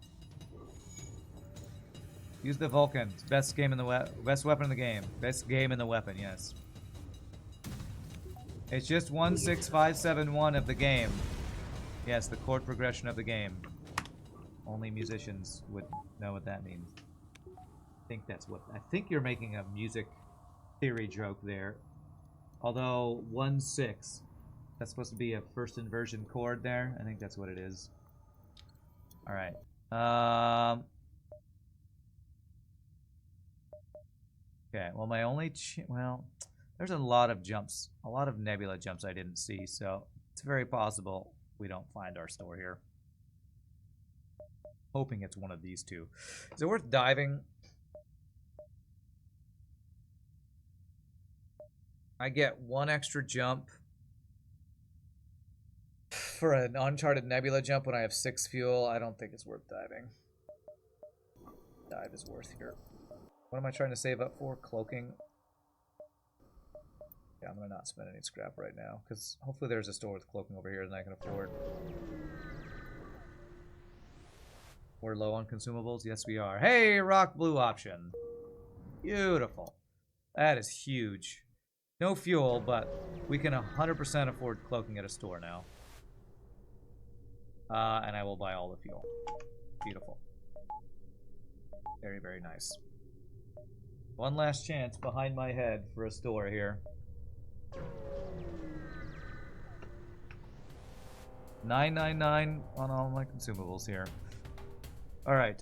Use the Vulcan. It's best game in the best weapon in the game. Best game in the weapon, yes. It's just 16571 of the game. Yes, the chord progression of the game. Only musicians would know what that means. I think you're making a music theory joke there. Although 1/6, that's supposed to be a first inversion chord there. I think that's what it is. All right. Okay. Well, my only there's a lot of jumps, a lot of nebula jumps I didn't see, so it's very possible we don't find our store here. Hoping it's one of these two. Is it worth diving? I get one extra jump for an uncharted nebula jump when I have 6 fuel. I don't think it's worth diving. Dive is worth here. What am I trying to save up for? Cloaking. Yeah, I'm gonna not spend any scrap right now, because hopefully there's a store with cloaking over here that I can afford. We're low on consumables? Yes, we are. Hey, rock blue option. Beautiful. That is huge. No fuel, but we can 100% afford cloaking at a store now. And I will buy all the fuel. Beautiful. Very, very nice. One last chance behind my head for a store here. $9.99 on all my consumables here. Alright,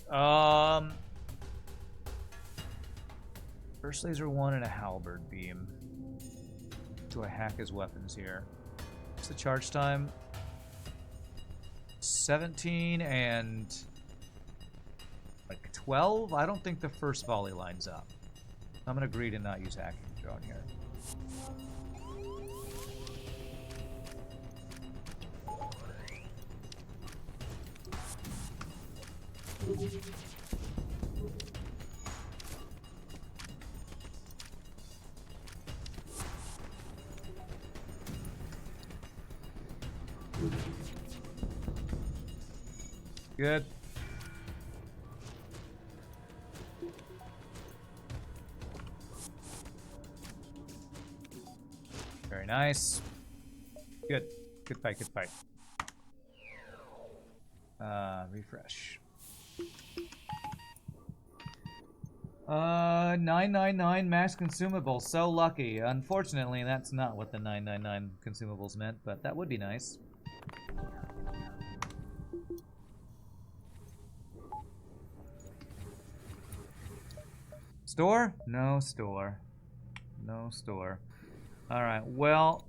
First laser 1 and a halberd beam. Do I hack his weapons here? What's the charge time? 17 and like 12? I don't think the first volley lines up. I'm gonna agree to not use hacking drone here. Good. Very nice. Good. Good fight, good fight. Refresh. 999 max consumables. So lucky. Unfortunately, that's not what the 999 consumables meant, but that would be nice. Store? No store. No store. Alright, well...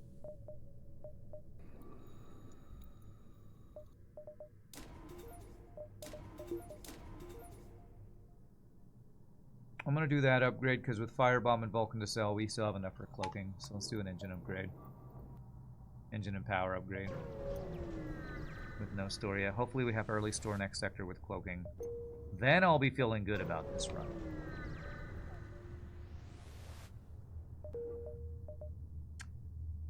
I'm gonna do that upgrade because with Firebomb and Vulcan to sell, we still have enough for cloaking. So let's do an engine upgrade. Engine and power upgrade. With no store yet. Hopefully we have early store next sector with cloaking. Then I'll be feeling good about this run.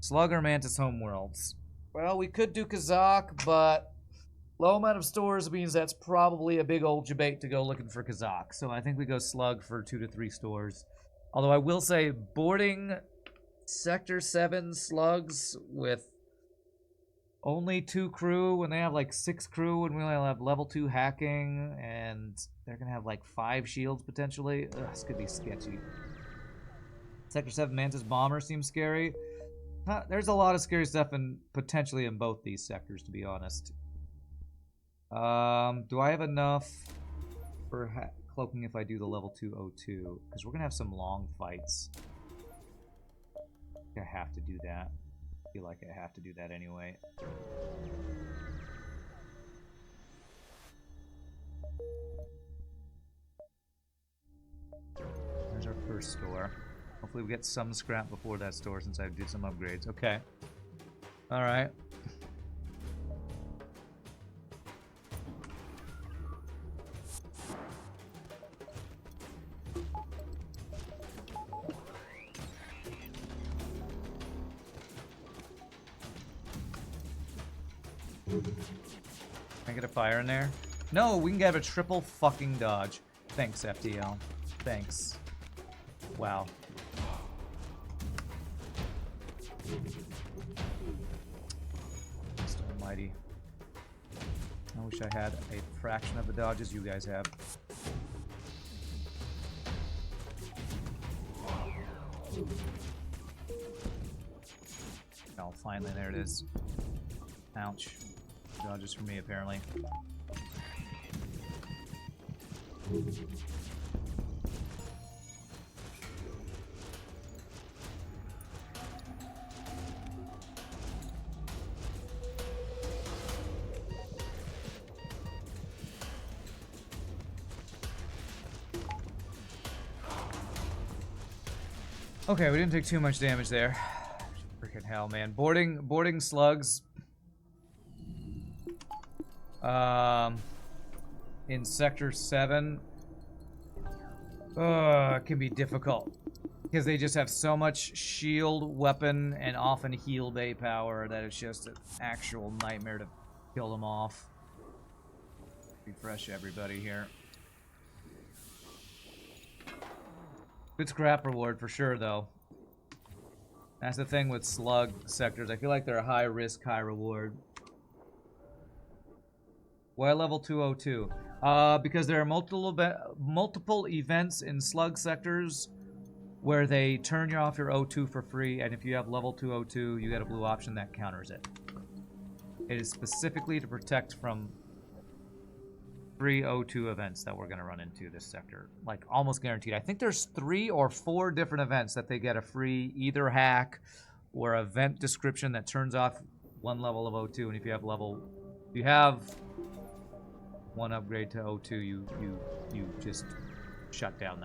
Slug or Mantis Homeworlds? Well, we could do Kazakh, but low amount of stores means that's probably a big old debate to go looking for Kazakh. So I think we go Slug for 2 to 3 stores. Although I will say, boarding Sector 7 slugs with only 2 crew when they have like 6 crew and we only have level 2 hacking and they're going to have like 5 shields potentially. Ugh, this could be sketchy. Sector 7 Mantis Bomber seems scary. There's a lot of scary stuff potentially in both these sectors, to be honest. Do I have enough for cloaking if I do the level 202? Because we're going to have some long fights. I have to do that. I feel like I have to do that anyway. There's our first store. Hopefully we get some scrap before that store since I did some upgrades. Okay. Alright. Can I get a fire in there? No, we can get a triple fucking dodge. Thanks, FTL. Thanks. Wow. Just almighty. I wish I had a fraction of the dodges you guys have. Oh, finally, there it is. Ouch. Dodges for me, apparently. Okay, we didn't take too much damage there. Freaking hell, man. Boarding slugs. In Sector 7. It can be difficult. Because they just have so much shield, weapon, and often heal bay power that it's just an actual nightmare to kill them off. Refresh everybody here. Good scrap reward for sure, though. That's the thing with slug sectors. I feel like they're a high risk, high reward. Why level 202? Because there are multiple events in slug sectors where they turn you off your O2 for free, and if you have level 202, you get a blue option that counters it. It is specifically to protect from free O2 events that we're going to run into this sector. Like, almost guaranteed. I think there's 3 or 4 different events that they get a free either hack or event description that turns off one level of O2, and if you have one upgrade to O2, you just shut down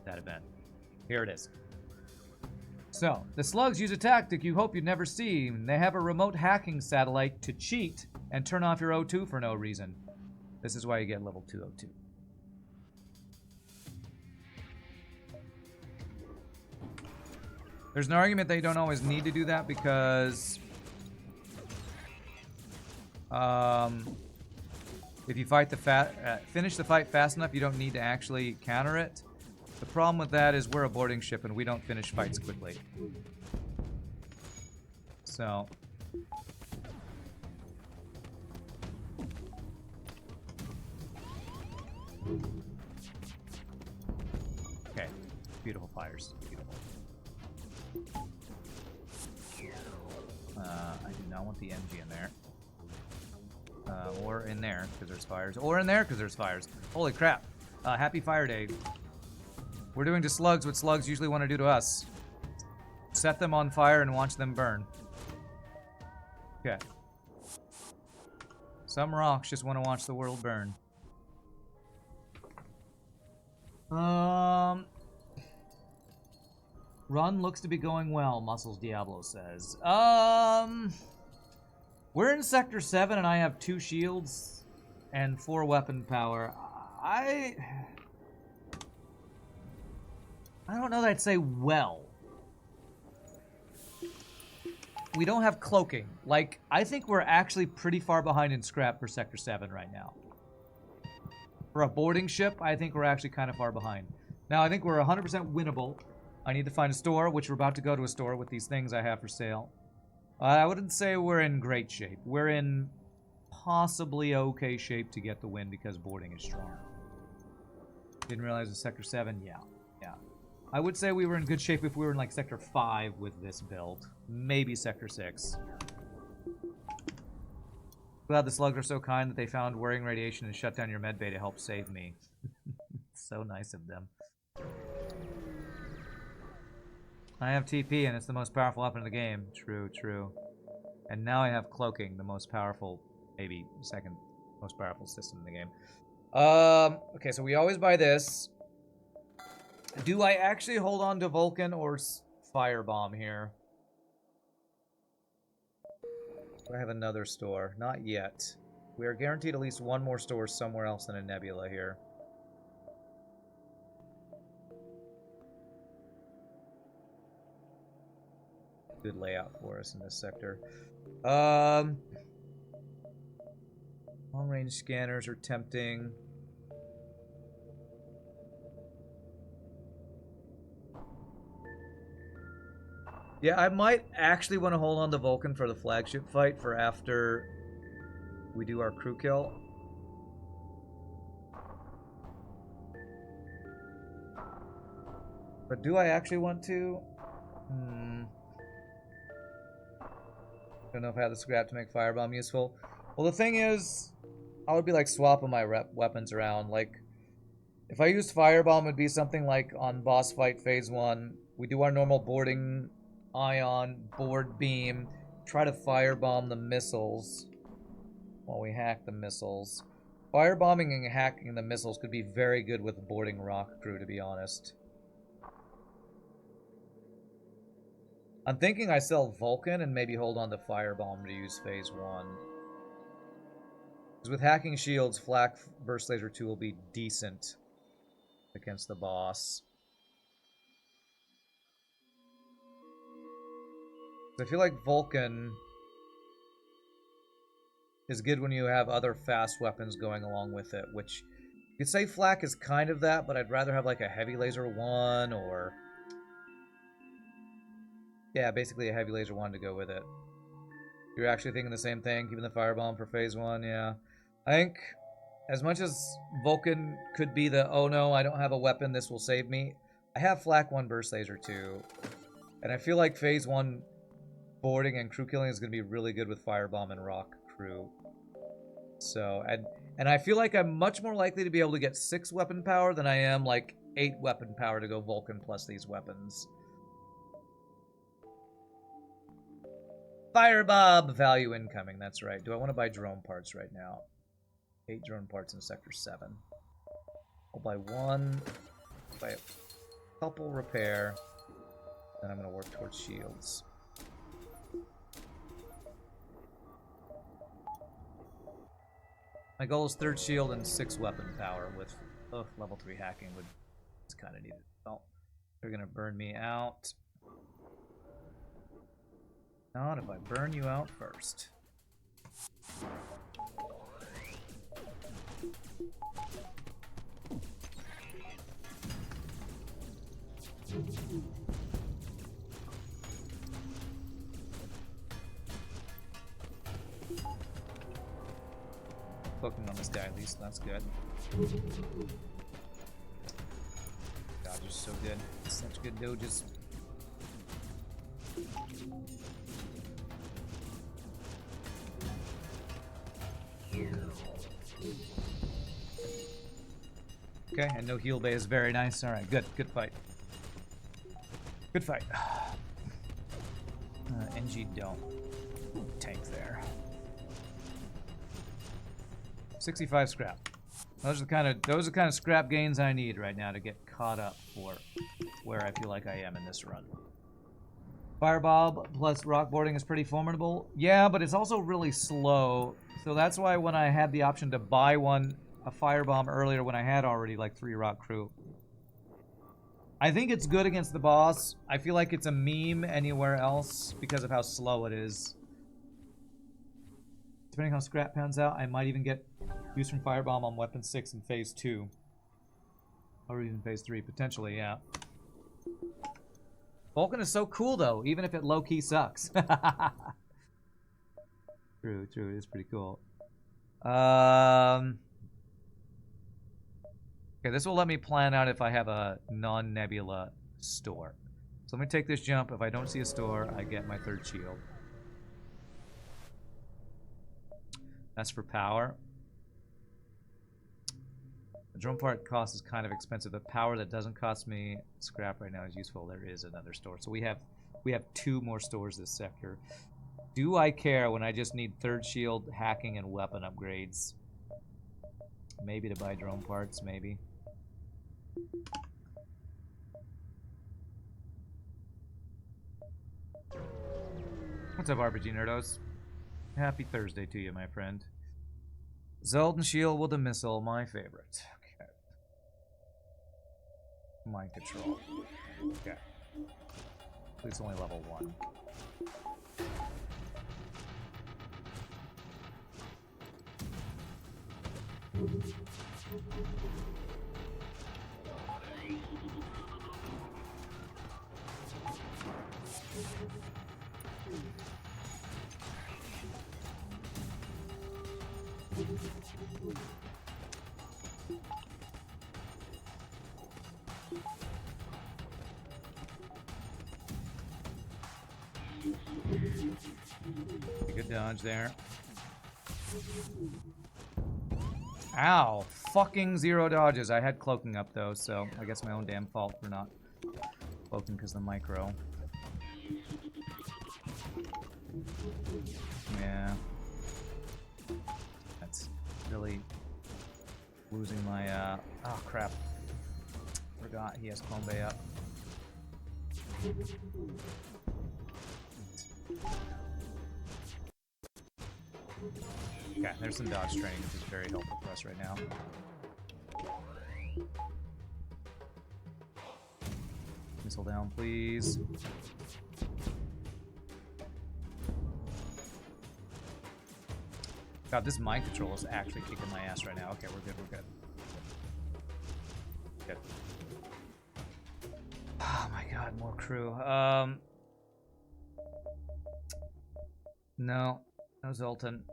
that event. Here it is. So, the slugs use a tactic you hope you'd never see. They have a remote hacking satellite to cheat and turn off your O2 for no reason. This is why you get level 202. There's an argument that you don't always need to do that because if you fight finish the fight fast enough, you don't need to actually counter it. The problem with that is we're a boarding ship and we don't finish fights quickly. So okay, beautiful fires, beautiful. I do not want the MG in there. Or in there, because there's fires. Or in there, because there's fires. Holy crap. Happy Fire Day. We're doing to slugs what slugs usually want to do to us. Set them on fire and watch them burn. Okay. Some rocks just want to watch the world burn. Run looks to be going well, Muscles Diablo says. We're in Sector 7 and I have 2 shields and 4 weapon power. I don't know that I'd say well. We don't have cloaking. Like, I think we're actually pretty far behind in scrap for Sector 7 right now. For a boarding ship, I think we're actually kind of far behind. Now, I think we're 100% winnable. I need to find a store, which we're about to go to a store with these things I have for sale. I wouldn't say we're in great shape. We're in possibly okay shape to get the win because boarding is strong. Didn't realize it was Sector 7? Yeah. I would say we were in good shape if we were in like Sector 5 with this build. Maybe Sector 6. Glad the slugs are so kind that they found wearing radiation and shut down your medbay to help save me. So nice of them. I have TP and it's the most powerful weapon in the game. True, true. And now I have cloaking, the most powerful, maybe second most powerful system in the game. Okay, so we always buy this. Do I actually hold on to Vulcan or Firebomb here? Do I have another store? Not yet. We are guaranteed at least one more store somewhere else than a Nebula here. Good layout for us in this sector. Long-range scanners are tempting. Yeah, I might actually want to hold on to Vulcan for the flagship fight for after we do our crew kill. But do I actually want to? Don't know if I have the scrap to make Firebomb useful. Well, the thing is, I would be like swapping my weapons around. Like, if I used Firebomb, it would be something like on boss fight phase 1. We do our normal boarding ion, board beam, try to firebomb the missiles while we hack the missiles. Firebombing and hacking the missiles could be very good with boarding rock crew, to be honest. I'm thinking I sell Vulcan and maybe hold on to Firebomb to use phase 1. Because with hacking shields, Flak Burst Laser 2 will be decent against the boss. I feel like Vulcan is good when you have other fast weapons going along with it, which you could say Flak is kind of that, but I'd rather have like a Heavy Laser 1 or... yeah, basically a Heavy Laser 1 to go with it. You're actually thinking the same thing, keeping the Firebomb for phase 1, yeah. I think as much as Vulcan could be the, oh no, I don't have a weapon, this will save me, I have Flak 1 Burst Laser 2. And I feel like phase 1 boarding and crew killing is going to be really good with Firebomb and Rock crew. So, and I feel like I'm much more likely to be able to get 6 weapon power than I am like 8 weapon power to go Vulcan plus these weapons. Firebob value incoming, that's right. Do I want to buy drone parts right now? 8 drone parts in Sector 7. I'll buy 1, buy a couple repair, then I'm going to work towards shields. My goal is 3rd shield and 6 weapon power with level 3 hacking would it's kind of needed. Well, they're going to burn me out. Not if I burn you out first. Focusing on this guy at least, that's good. Dodge is so good. Such good dodges. Okay, and no heal bay is very nice. Alright, good. Good fight. Good fight. NG don't. Tank there. 65 scrap. Those are the kind of scrap gains I need right now to get caught up for where I feel like I am in this run. Firebob plus rockboarding is pretty formidable. Yeah, but it's also really slow. So that's why when I had the option to buy a firebomb earlier when I had already like 3 rock crew. I think it's good against the boss. I feel like it's a meme anywhere else because of how slow it is. Depending on how scrap pans out, I might even get use from Firebomb on Weapon 6 in Phase 2. Or even Phase 3, potentially, yeah. Vulcan is so cool, though, even if it low-key sucks. True, it is pretty cool. Okay, this will let me plan out if I have a non-Nebula store. So let me take this jump. If I don't see a store, I get my 3rd shield. That's for power. The drone part cost is kind of expensive. The power that doesn't cost me scrap right now is useful. There is another store. So we have 2 more stores this sector. Do I care when I just need 3rd shield, hacking, and weapon upgrades? Maybe to buy drone parts, maybe. What's up, RPG Nerdos? Happy Thursday to you, my friend. Zeldan Shield with a missile, my favorite. Okay. Mind control. Okay. It's only level 1. Good dodge there. Ow! Fucking 0 dodges. I had cloaking up though, so I guess my own damn fault for not cloaking because the micro. Yeah. That's really losing my, oh crap. Forgot he has Clone Bay up. Okay, there's some dodge training, which is very helpful for us right now. Missile down, please. God, this mind control is actually kicking my ass right now. Okay, we're good, we're good. Good. Oh my god, more crew. No Zoltan.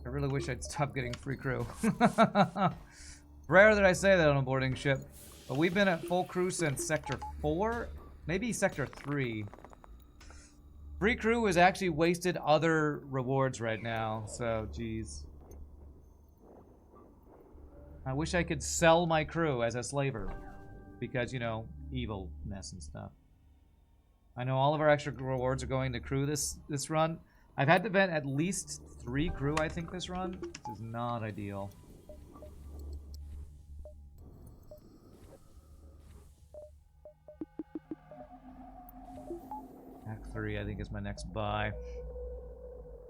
I really wish I'd stop getting free crew. Rare that I say that on a boarding ship, but we've been at full crew since Sector 4, maybe Sector 3. Free crew has actually wasted other rewards right now, so geez. I wish I could sell my crew as a slaver, because, you know, evilness and stuff. I know all of our extra rewards are going to crew this run. I've had to vent at least 3 crew, I think, this run, which is not ideal. Act 3, I think, is my next buy.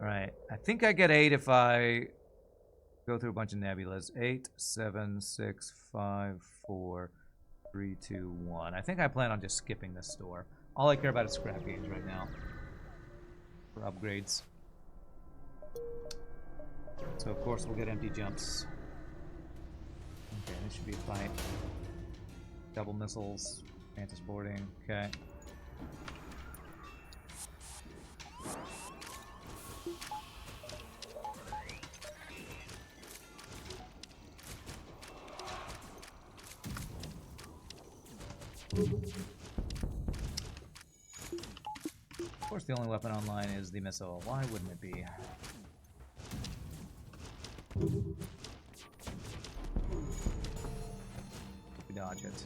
Alright, I think I get 8 if I go through a bunch of nebulas. 8, 7, 6, 5, 4, 3, 2, 1. I think I plan on just skipping this store. All I care about is scrap gains right now. For upgrades. So of course we'll get empty jumps. Okay, this should be a fight. Double missiles, Mantis boarding, okay. Of course the only weapon online is the missile. Why wouldn't it be? We dodge it.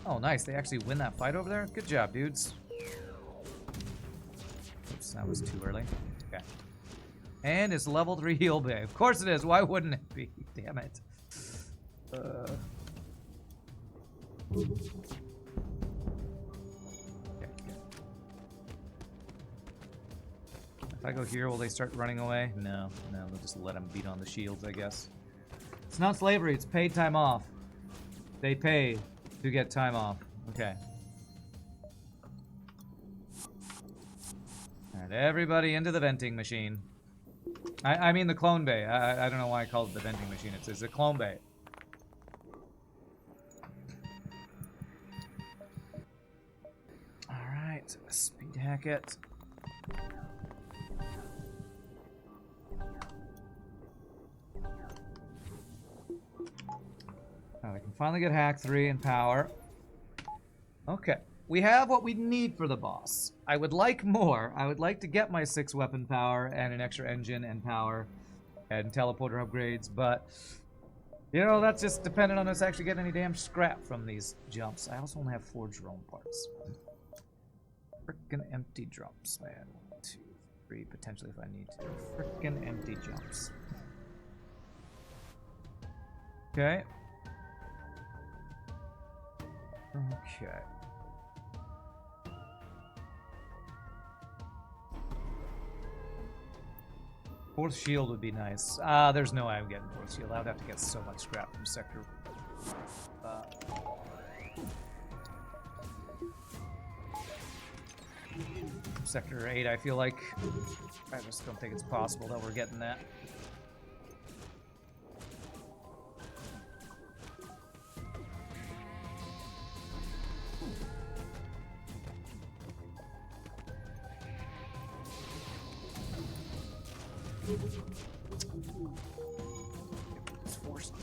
Oh nice, they actually win that fight over there? Good job, dudes. Oops, that was too early. Okay. And it's level 3 heal bay. Of course it is, why wouldn't it be? Damn it. Okay, good. If I go here, will they start running away? No, they'll just let them beat on the shields, I guess. It's not slavery, it's paid time off. They pay to get time off. Okay. Alright, everybody into the venting machine. I mean the clone bay. I don't know why I called it the venting machine. It's a clone bay. Alright, speed hack it. Now we can finally get hack 3 and power. Okay. We have what we need for the boss. I would like more. I would like to get my 6 weapon power and an extra engine and power and teleporter upgrades, but you know, that's just dependent on us actually getting any damn scrap from these jumps. I also only have 4 drone parts. Frickin' empty jumps, man. 1, 2, 3, potentially if I need to. Frickin' empty jumps. Okay. Okay. Fourth shield would be nice. There's no way I'm getting fourth shield. I would have to get so much scrap from sector. Sector 8, I feel like. I just don't think it's possible that we're getting that.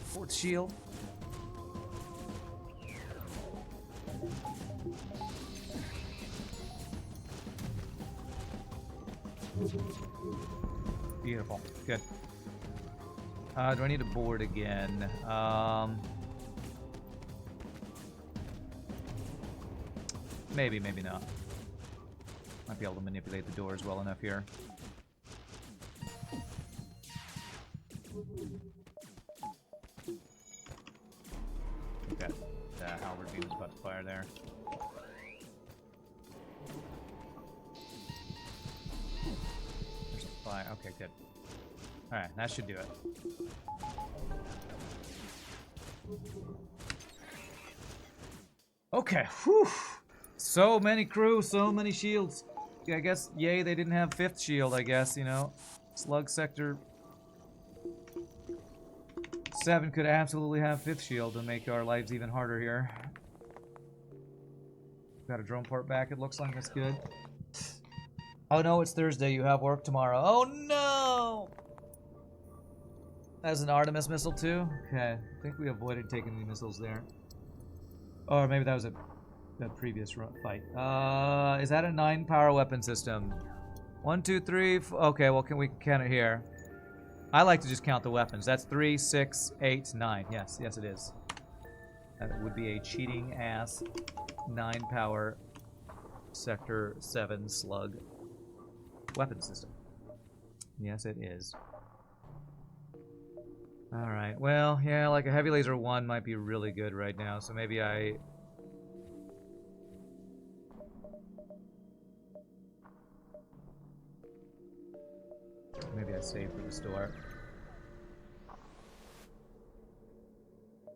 Fourth shield. Beautiful. Good. Do I need to board again? Maybe, maybe not. Might be able to manipulate the doors well enough here. Okay. The halberd beam is about to fire there. There's a fire. Okay, good. Alright, that should do it. Okay, whew. So many crew, so many shields. I guess, yay, they didn't have 5th shield, I guess, you know. Slug Sector 7 could absolutely have 5th shield to make our lives even harder here. Got a drone part back, it looks like. That's good. Oh no, it's Thursday. You have work tomorrow. Oh no! As an Artemis missile too? Okay, I think we avoided taking the missiles there. Or maybe that was a previous fight. Is that a 9 power weapon system? 1, 2, 3. Okay, well, we can count it here. I like to just count the weapons. That's 3, 6, 8, 9. Yes, yes, it is. That would be a cheating ass 9 power Sector 7 slug weapon system. Yes, it is. Alright, well, yeah, like a heavy laser 1 might be really good right now, so maybe I save for the store.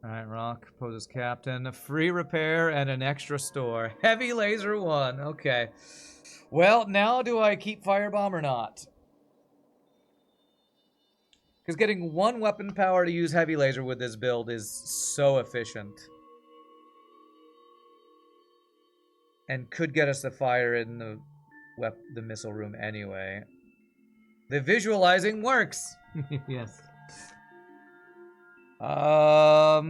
Alright, Rock poses captain. A free repair and an extra store. Heavy laser 1. Okay. Well, now do I keep firebomb or not? Because getting 1 weapon power to use heavy laser with this build is so efficient. And could get us the fire in the missile room anyway. The visualizing works! Yes. But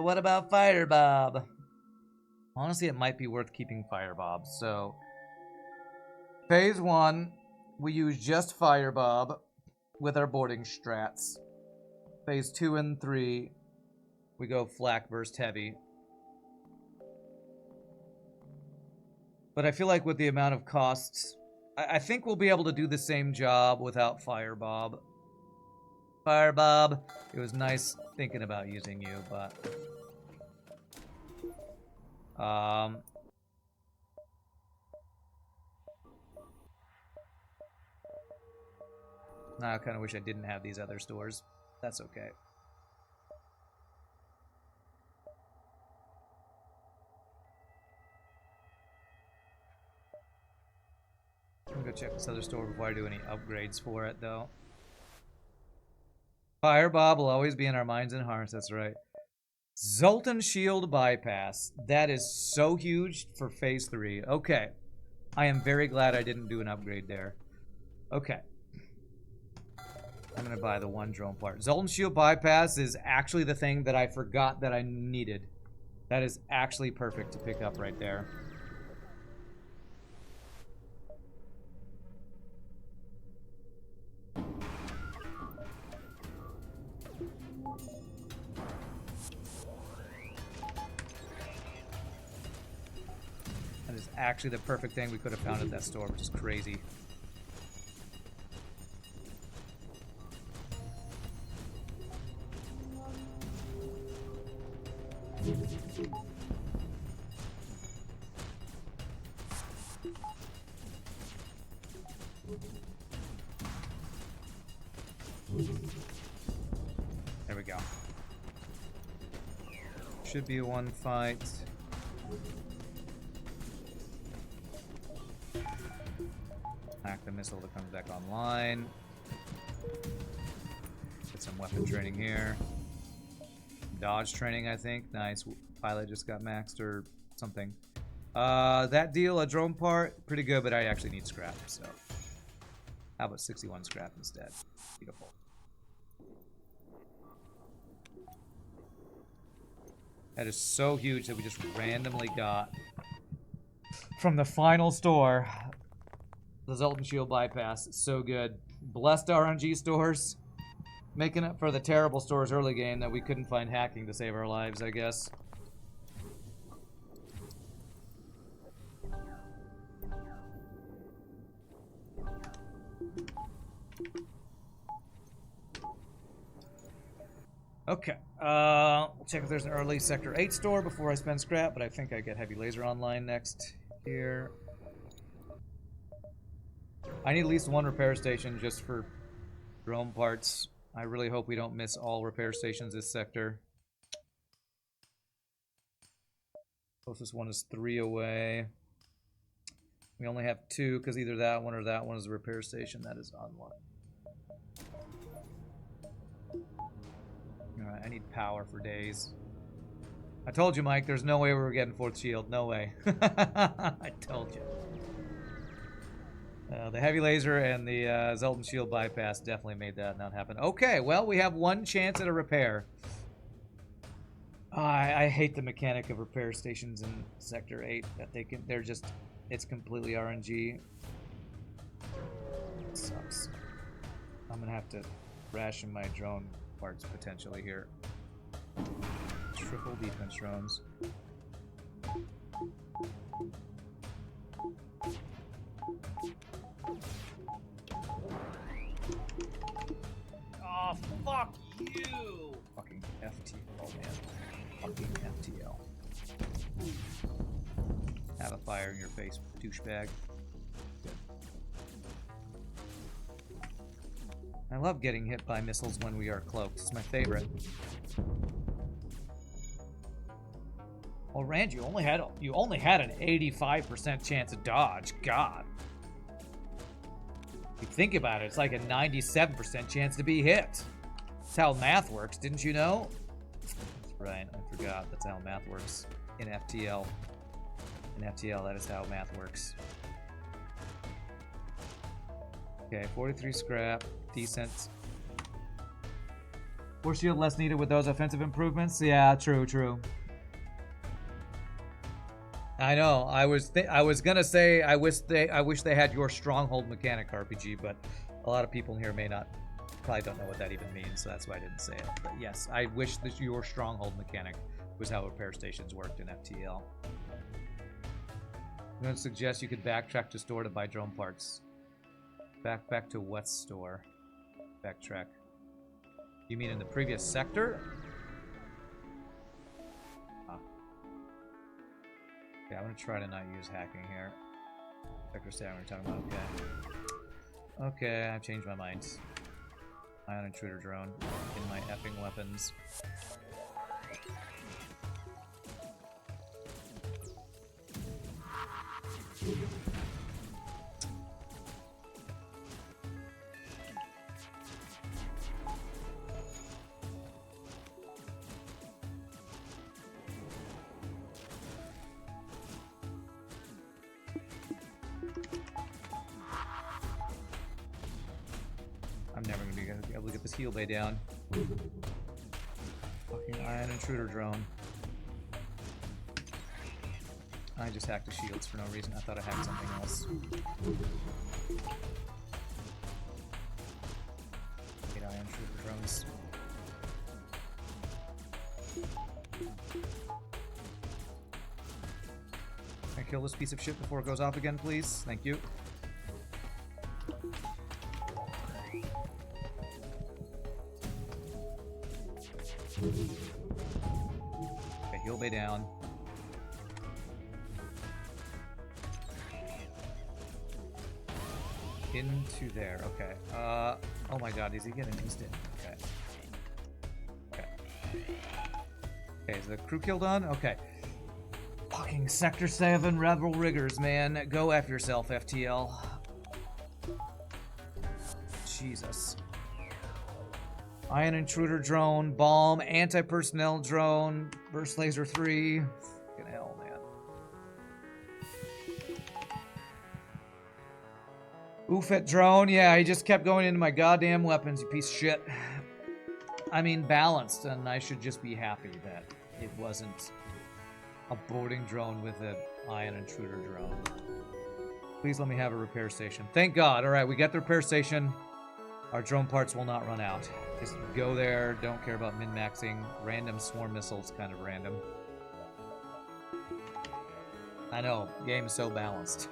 what about Firebob? Honestly, it might be worth keeping Firebob. So, phase 1, we use just Firebob with our boarding strats. Phase 2 and 3, we go Flak Burst Heavy. But I feel like with the amount of costs, I think we'll be able to do the same job without Firebob. Firebob, it was nice thinking about using you, but now I kind of wish I didn't have these other stores. That's okay. I'm gonna go check this other store before I do any upgrades for it, though. Firebob will always be in our minds and hearts, that's right. Zoltan Shield Bypass. That is so huge for Phase 3. Okay. I am very glad I didn't do an upgrade there. Okay. I'm gonna buy the 1 drone part. Zoltan Shield Bypass is actually the thing that I forgot that I needed. That is actually perfect to pick up right there. That is actually the perfect thing we could have found at that store, which is crazy. There we go. Should be one fight. Hack the missile that comes back online. Get some weapon training here. Dodge training, I think. Nice. Pilot just got maxed or something. That deal, a drone part, pretty good, but I actually need scrap, so. How about 61 scrap instead? Beautiful. That is so huge that we just randomly got from the final store the Zoltan Shield bypass. It's so good. Blessed RNG stores, making up for the terrible stores early game that we couldn't find hacking to save our lives, I guess. Okay, we'll check if there's an early Sector 8 store before I spend scrap, but I think I get Heavy Laser online next here. I need at least one repair station just for drone parts. I really hope we don't miss all repair stations this sector. Closest one is 3 away. We only have 2 because either that one or that one is a repair station. That is online. Alright, I need power for days. I told you, Mike, there's no way we were getting 4th shield. No way. I told you. The heavy laser and the Zoltan shield bypass definitely made that not happen. Okay, well, we have one chance at a repair. I hate the mechanic of repair stations in Sector 8. That they're just, it's completely RNG. It sucks. I'm gonna have to ration my drone parts potentially here. Triple defense drones. Oh, fuck you! Fucking FTL, man. Fucking FTL. Have a fire in your face, douchebag. Good. I love getting hit by missiles when we are cloaked. It's my favorite. Well, Rand, you only had an 85% chance of dodge. God. If you think about it, it's like a 97% chance to be hit. That's how math works, didn't you know? That's right, I forgot. That's how math works in FTL. In FTL, that is how math works. Okay, 43 scrap. Decent. 4 shield less needed with those offensive improvements. Yeah, true, true. I know. I was gonna say I wish they had your stronghold mechanic RPG, but a lot of people in here probably don't know what that even means, so that's why I didn't say it. But yes, I wish that your stronghold mechanic was how repair stations worked in FTL. I'm gonna suggest you could backtrack to store to buy drone parts. Back to what store? Backtrack. You mean in the previous sector? Yeah, I'm gonna try to not use hacking here. Sector 7 we're talking about, okay. Okay, I've changed my mind. Ion intruder drone in my effing weapons. I'm never gonna be able to get this heal bay down. Fucking ion intruder drone. I just hacked the shields for no reason. I thought I hacked something else. 8 ion intruder drones. Can I kill this piece of shit before it goes off again, please? Thank you. Okay, heal bay down. Into there. Okay. Oh my god, does he get an instant? Okay. Okay. Okay, is the crew kill done? Okay. Fucking Sector 7 Rebel Riggers, man. Go F yourself, FTL. Jesus. Ion Intruder drone, bomb, anti-personnel drone, burst laser 3. Fucking hell, man. Oofet drone, yeah, he just kept going into my goddamn weapons, you piece of shit. I mean, balanced, and I should just be happy that it wasn't a boarding drone with an Ion Intruder drone. Please let me have a repair station. Thank God. All right, we got the repair station. Our drone parts will not run out. Just go there, don't care about min-maxing. Random swarm missiles, kind of random. I know, game is so balanced.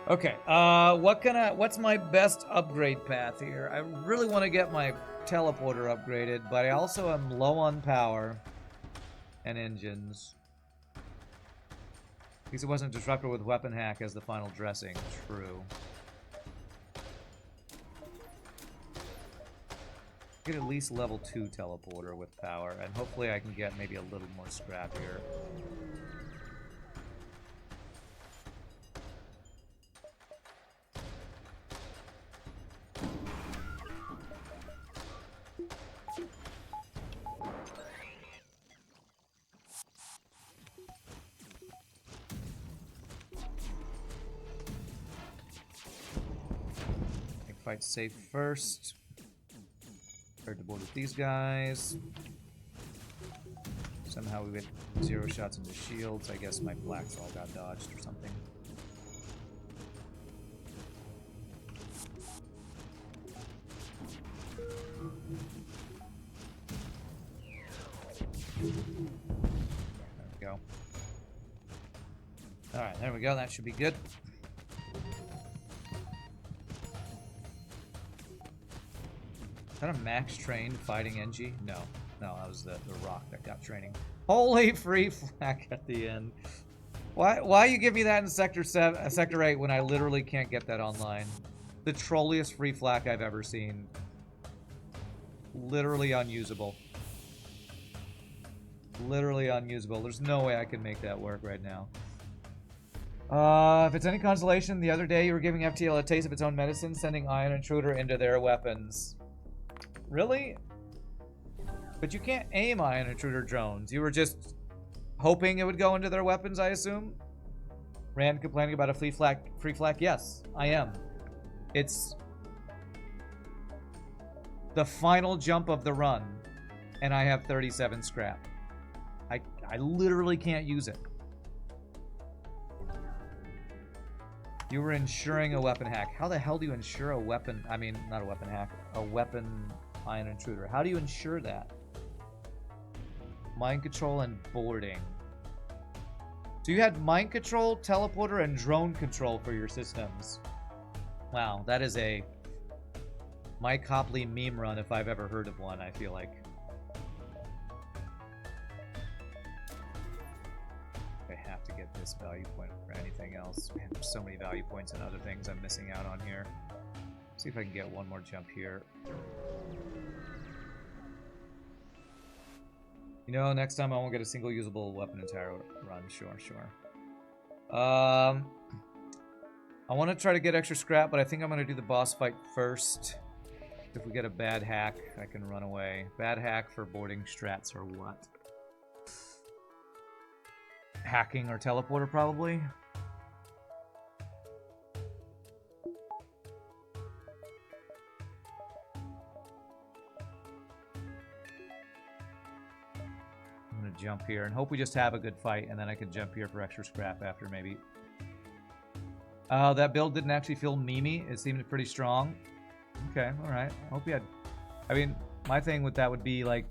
Okay, what's my best upgrade path here? I really want to get my teleporter upgraded, but I also am low on power and engines. At least it wasn't disruptor with weapon hack as the final dressing. True. Get at least level 2 teleporter with power, and hopefully I can get maybe a little more scrap here. Fight safe first. Prepared to board with these guys. Somehow we get 0 shots into shields. I guess my blacks all got dodged or something. There we go. Alright, there we go. That should be good. Is that a max trained fighting NG? No. No, that was the rock that got training. Holy free flak at the end. Why you give me that in Sector 8 when I literally can't get that online? The trolliest free flak I've ever seen. Literally unusable. Literally unusable. There's no way I can make that work right now. If it's any consolation, the other day you were giving FTL a taste of its own medicine, sending Ion Intruder into their weapons. Really? But you can't aim Ion Intruder drones. You were just hoping it would go into their weapons, I assume? Rand complaining about a free flak? Yes, I am. It's the final jump of the run, and I have 37 scrap. I literally can't use it. You were ensuring a weapon hack. How the hell do you ensure a weapon? I mean, not a weapon hack. A weapon Ion Intruder. How do you ensure that? Mind control and boarding. So you had mind control, teleporter, and drone control for your systems. Wow, that is a Mike Hopley meme run if I've ever heard of one, I feel like. I have to get this value point for anything else. Man, there's so many value points and other things I'm missing out on here. See if I can get one more jump here. You know, next time I won't get a single usable weapon entire run. Sure, sure. I want to try to get extra scrap, but I think I'm going to do the boss fight first. If we get a bad hack, I can run away. Bad hack for boarding strats or what? Hacking or teleporter, probably. Jump here and hope we just have a good fight, and then I can jump here for extra scrap after, maybe. That build didn't actually feel memey. It seemed pretty strong. Okay, alright. I hope you had... I mean, my thing with that would be, like...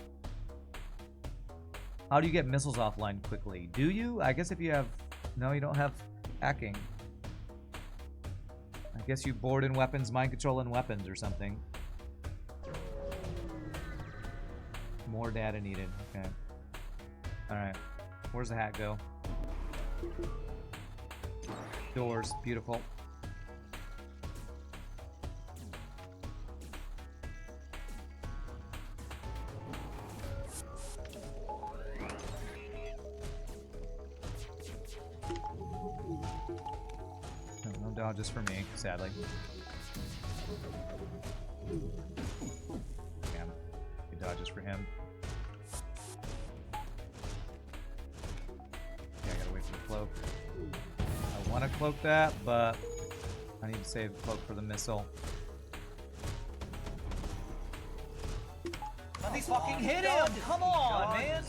How do you get missiles offline quickly? Do you? I guess if you have... No, you don't have hacking. I guess you board in weapons, mind control in weapons or something. More data needed. Okay. Alright. Where's the hat go? Doors. Beautiful. No, just for me, sadly. Damn. He dodges for him. Yeah, I gotta wait for the cloak. I want to cloak that, but I need to save the cloak for the missile. Let me fucking hit him! Come on, man!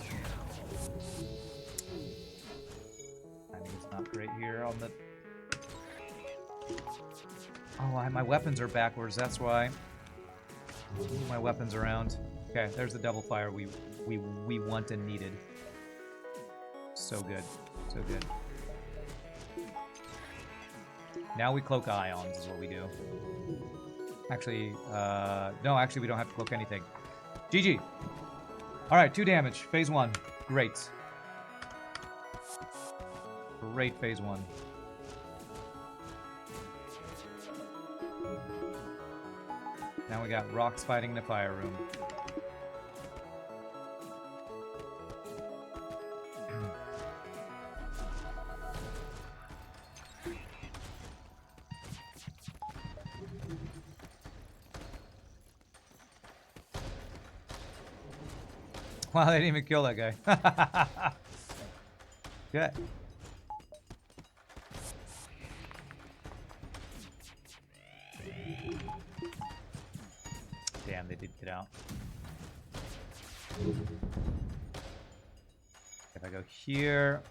Timing's not great here on the... Oh, my weapons are backwards, that's why. Move my weapons around. Okay, there's the double fire we want and needed. So good. So good. Now we cloak ions is what we do. Actually, no, actually we don't have to cloak anything. GG. Alright, 2 damage. Phase 1. Great. Great phase 1. Now we got rocks fighting the fire room. Wow, they didn't even kill that guy. Good. Damn, they did get out. If I go here...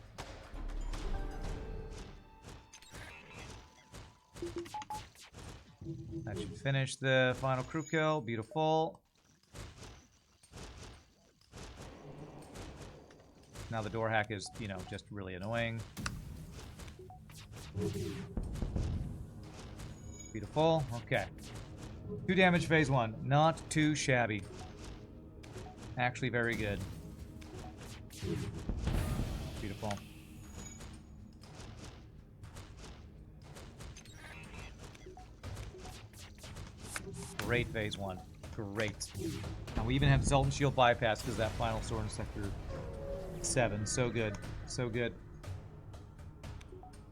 That should finish the final crew kill. Beautiful. Now the door hack is, you know, just really annoying. Beautiful. Okay. 2 damage phase 1. Not too shabby. Actually very good. Beautiful. Great phase 1. Great. And we even have Zoltan Shield bypass because that final sword in Sector 7. So good. So good.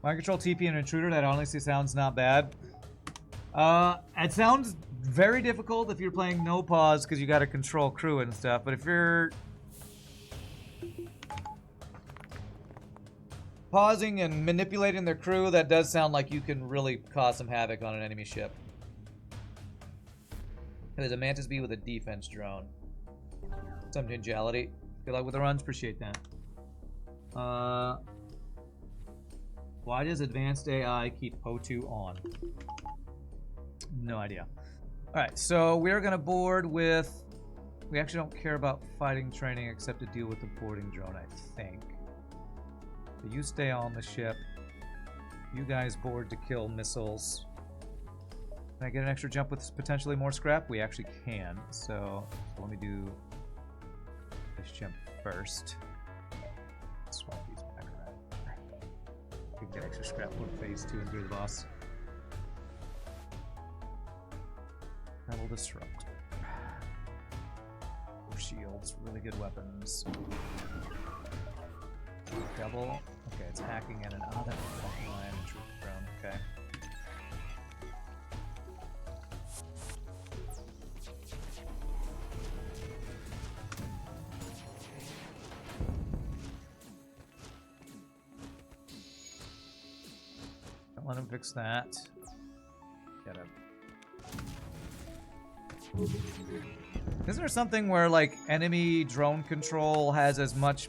Mind control TP and intruder, that honestly sounds not bad. It sounds very difficult if you're playing no pause because you got to control crew and stuff, but if you're pausing and manipulating their crew, that does sound like you can really cause some havoc on an enemy ship. There's a Mantis B with a defense drone. Some gingality. Good luck with the runs, appreciate that. Why does advanced AI keep O2 on? No idea. Alright, so we're gonna board with... We actually don't care about fighting training except to deal with the boarding drone, I think. So you stay on the ship. You guys board to kill missiles. Can I get an extra jump with potentially more scrap? We actually can. So let me do this jump first. Swap these back around. We can get extra scrap with phase 2 and 3 of the boss. Rebel Disrupt. 4 shields, really good weapons. Double. Okay, it's hacking in and out. That fucking line and troop drone. Okay. Don't let him fix that. Get him. Isn't there something where like enemy drone control has as much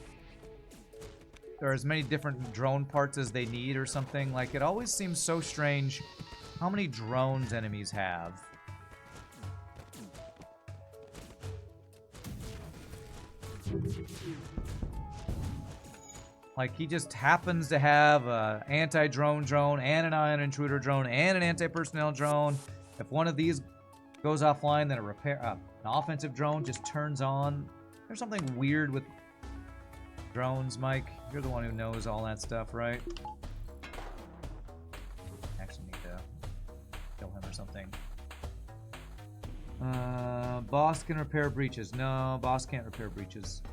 or as many different drone parts as they need or something? Like it always seems so strange how many drones enemies have. Like he just happens to have an anti-drone drone and an ion intruder drone and an anti-personnel drone. If one of these goes offline, then an offensive drone just turns on. There's something weird with drones, Mike. You're the one who knows all that stuff, right? Actually need to kill him or something. Boss can repair breaches. No, boss can't repair breaches.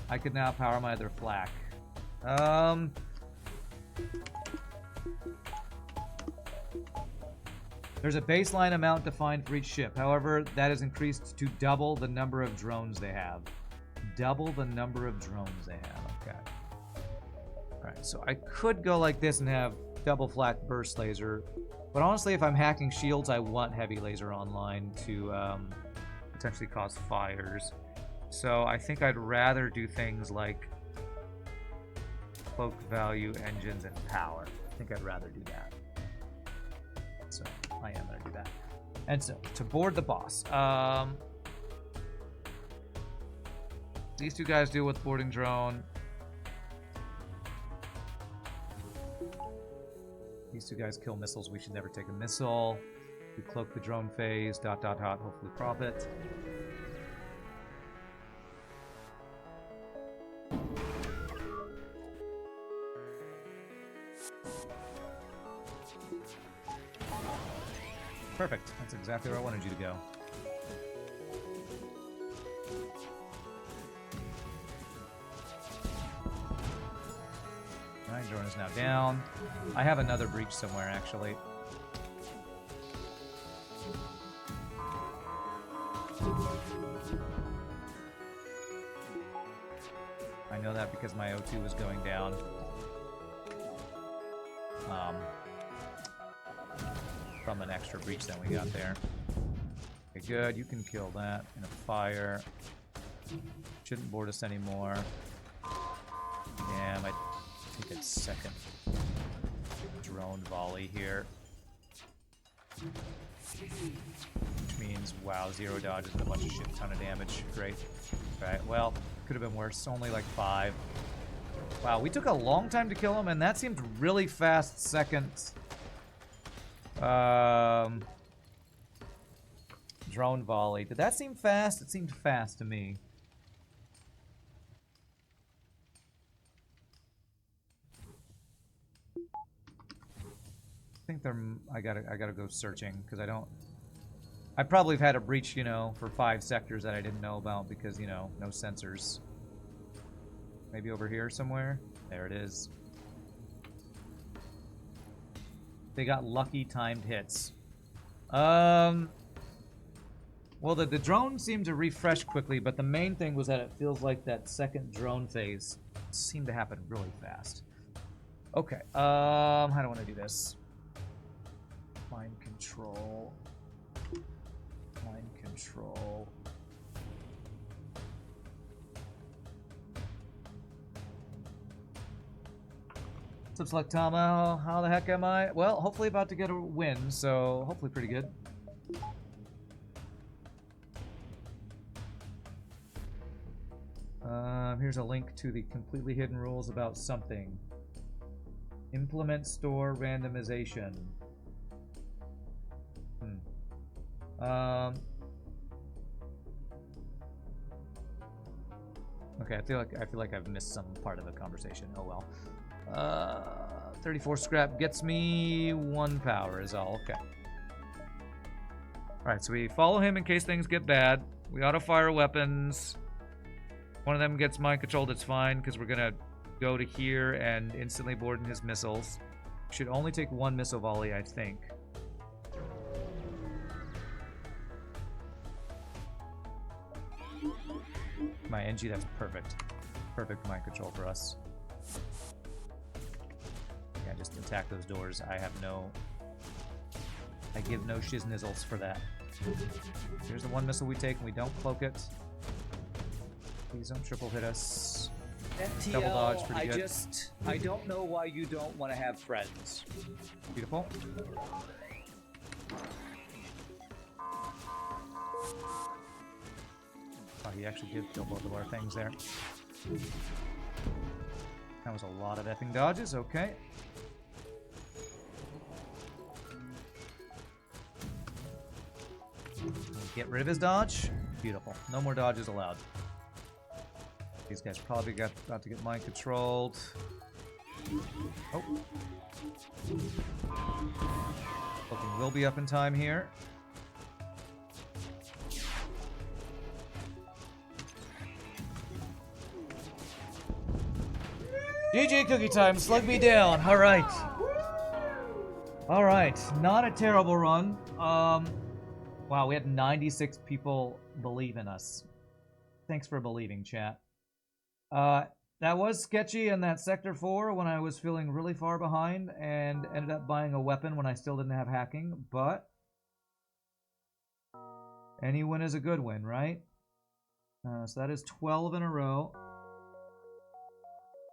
I could now power my other flak. There's a baseline amount defined for each ship. However, that is increased to double the number of drones they have. Double the number of drones they have. Okay. Alright, so I could go like this and have double flat burst laser. But honestly, if I'm hacking shields, I want heavy laser online to potentially cause fires. So I think I'd rather do things like cloak value, engines, and power. I think I'd rather do that. So I am going to do that. And so, to board the boss. These two guys deal with boarding drone. These two guys kill missiles. We should never take a missile. We cloak the drone phase. ... Hopefully profit. Perfect. That's exactly where I wanted you to go. Alright, drone is now down. I have another breach somewhere, actually. I know that because my O2 was going down. From an extra breach that we got there. Okay, good. You can kill that in a fire. Shouldn't board us anymore. Damn, I think it's second drone volley here. Which means, wow, 0 dodges and a bunch of shit ton of damage. Great. Right, well, could have been worse. Only like 5. Wow, we took a long time to kill him, and that seemed really fast second. Drone volley. Did that seem fast? It seemed fast to me. I think they're. I gotta go searching because I don't. I probably have had a breach, you know, for 5 sectors that I didn't know about because, you know, no sensors. Maybe over here somewhere. There it is. They got lucky timed hits. Well, the drone seemed to refresh quickly, but the main thing was that it feels like that second drone phase seemed to happen really fast. Okay, how do I want to do this? Mind control. Mind control. What's up, Slug Tama? How the heck am I? Well, hopefully about to get a win, so hopefully pretty good. Here's a link to the completely hidden rules about something. Implement store randomization. Okay, I feel like I've missed some part of the conversation. Oh well. 34 scrap gets me 1 power is all. Okay. Alright, so we follow him in case things get bad. We auto-fire weapons. One of them gets mind controlled, it's fine, because we're gonna go to here and instantly board in his missiles. Should only take 1 missile volley, I think. My NG, that's perfect. Perfect mind control for us. Yeah, just attack those doors. I give no shiznizzles for that. Here's the 1 missile we take and we don't cloak it. Please don't triple hit us. FTL, Double dodge, pretty good. I don't know why you don't want to have friends. Beautiful. Oh, he actually did kill both of our things there. That was a lot of effing dodges, okay. Get rid of his dodge. Beautiful. No more dodges allowed. These guys probably about to get mind controlled. Oh. Looking will be up in time here. GG cookie time. Slug B down. All right. All right, not a terrible run. Wow, we had 96 people believe in us. Thanks for believing, chat. That was sketchy in that Sector 4 when I was feeling really far behind and ended up buying a weapon when I still didn't have hacking, but any win is a good win, right? So that is 12 in a row.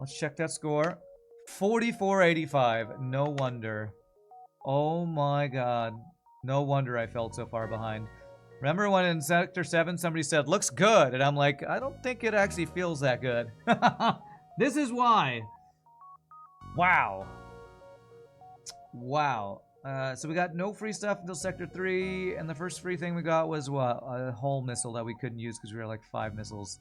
Let's check that score. 44.85. No wonder. Oh my god. No wonder I felt so far behind. Remember when in Sector 7 somebody said, looks good, and I'm like, I don't think it actually feels that good. This is why. Wow. Wow. So we got no free stuff until Sector 3, and the first free thing we got was what? A hull missile that we couldn't use because we were like 5 missiles.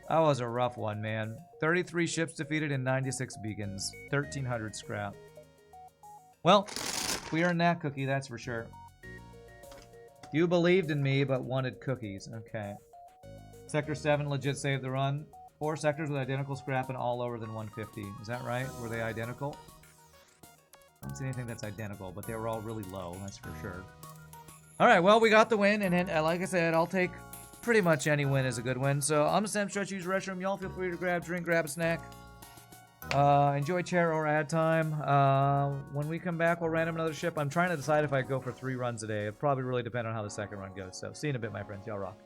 That was a rough one, man. 33 ships defeated and 96 beacons. 1,300 scrap. Well, we earned that cookie, that's for sure. You believed in me, but wanted cookies. Okay. Sector 7 legit saved the run. 4 sectors with identical scrap and all lower than 150. Is that right? Were they identical? I don't see anything that's identical, but they were all really low, that's for sure. Alright, well, we got the win, and like I said, I'll take pretty much any win as a good win. So I'm Sam Stretch, use restroom. Y'all feel free to grab a drink, grab a snack. Enjoy chair or ad time. When we come back, we'll random another ship. I'm trying to decide if I go for 3 runs a day. It probably really depends on how the second run goes. So see you in a bit, my friends. Y'all rock.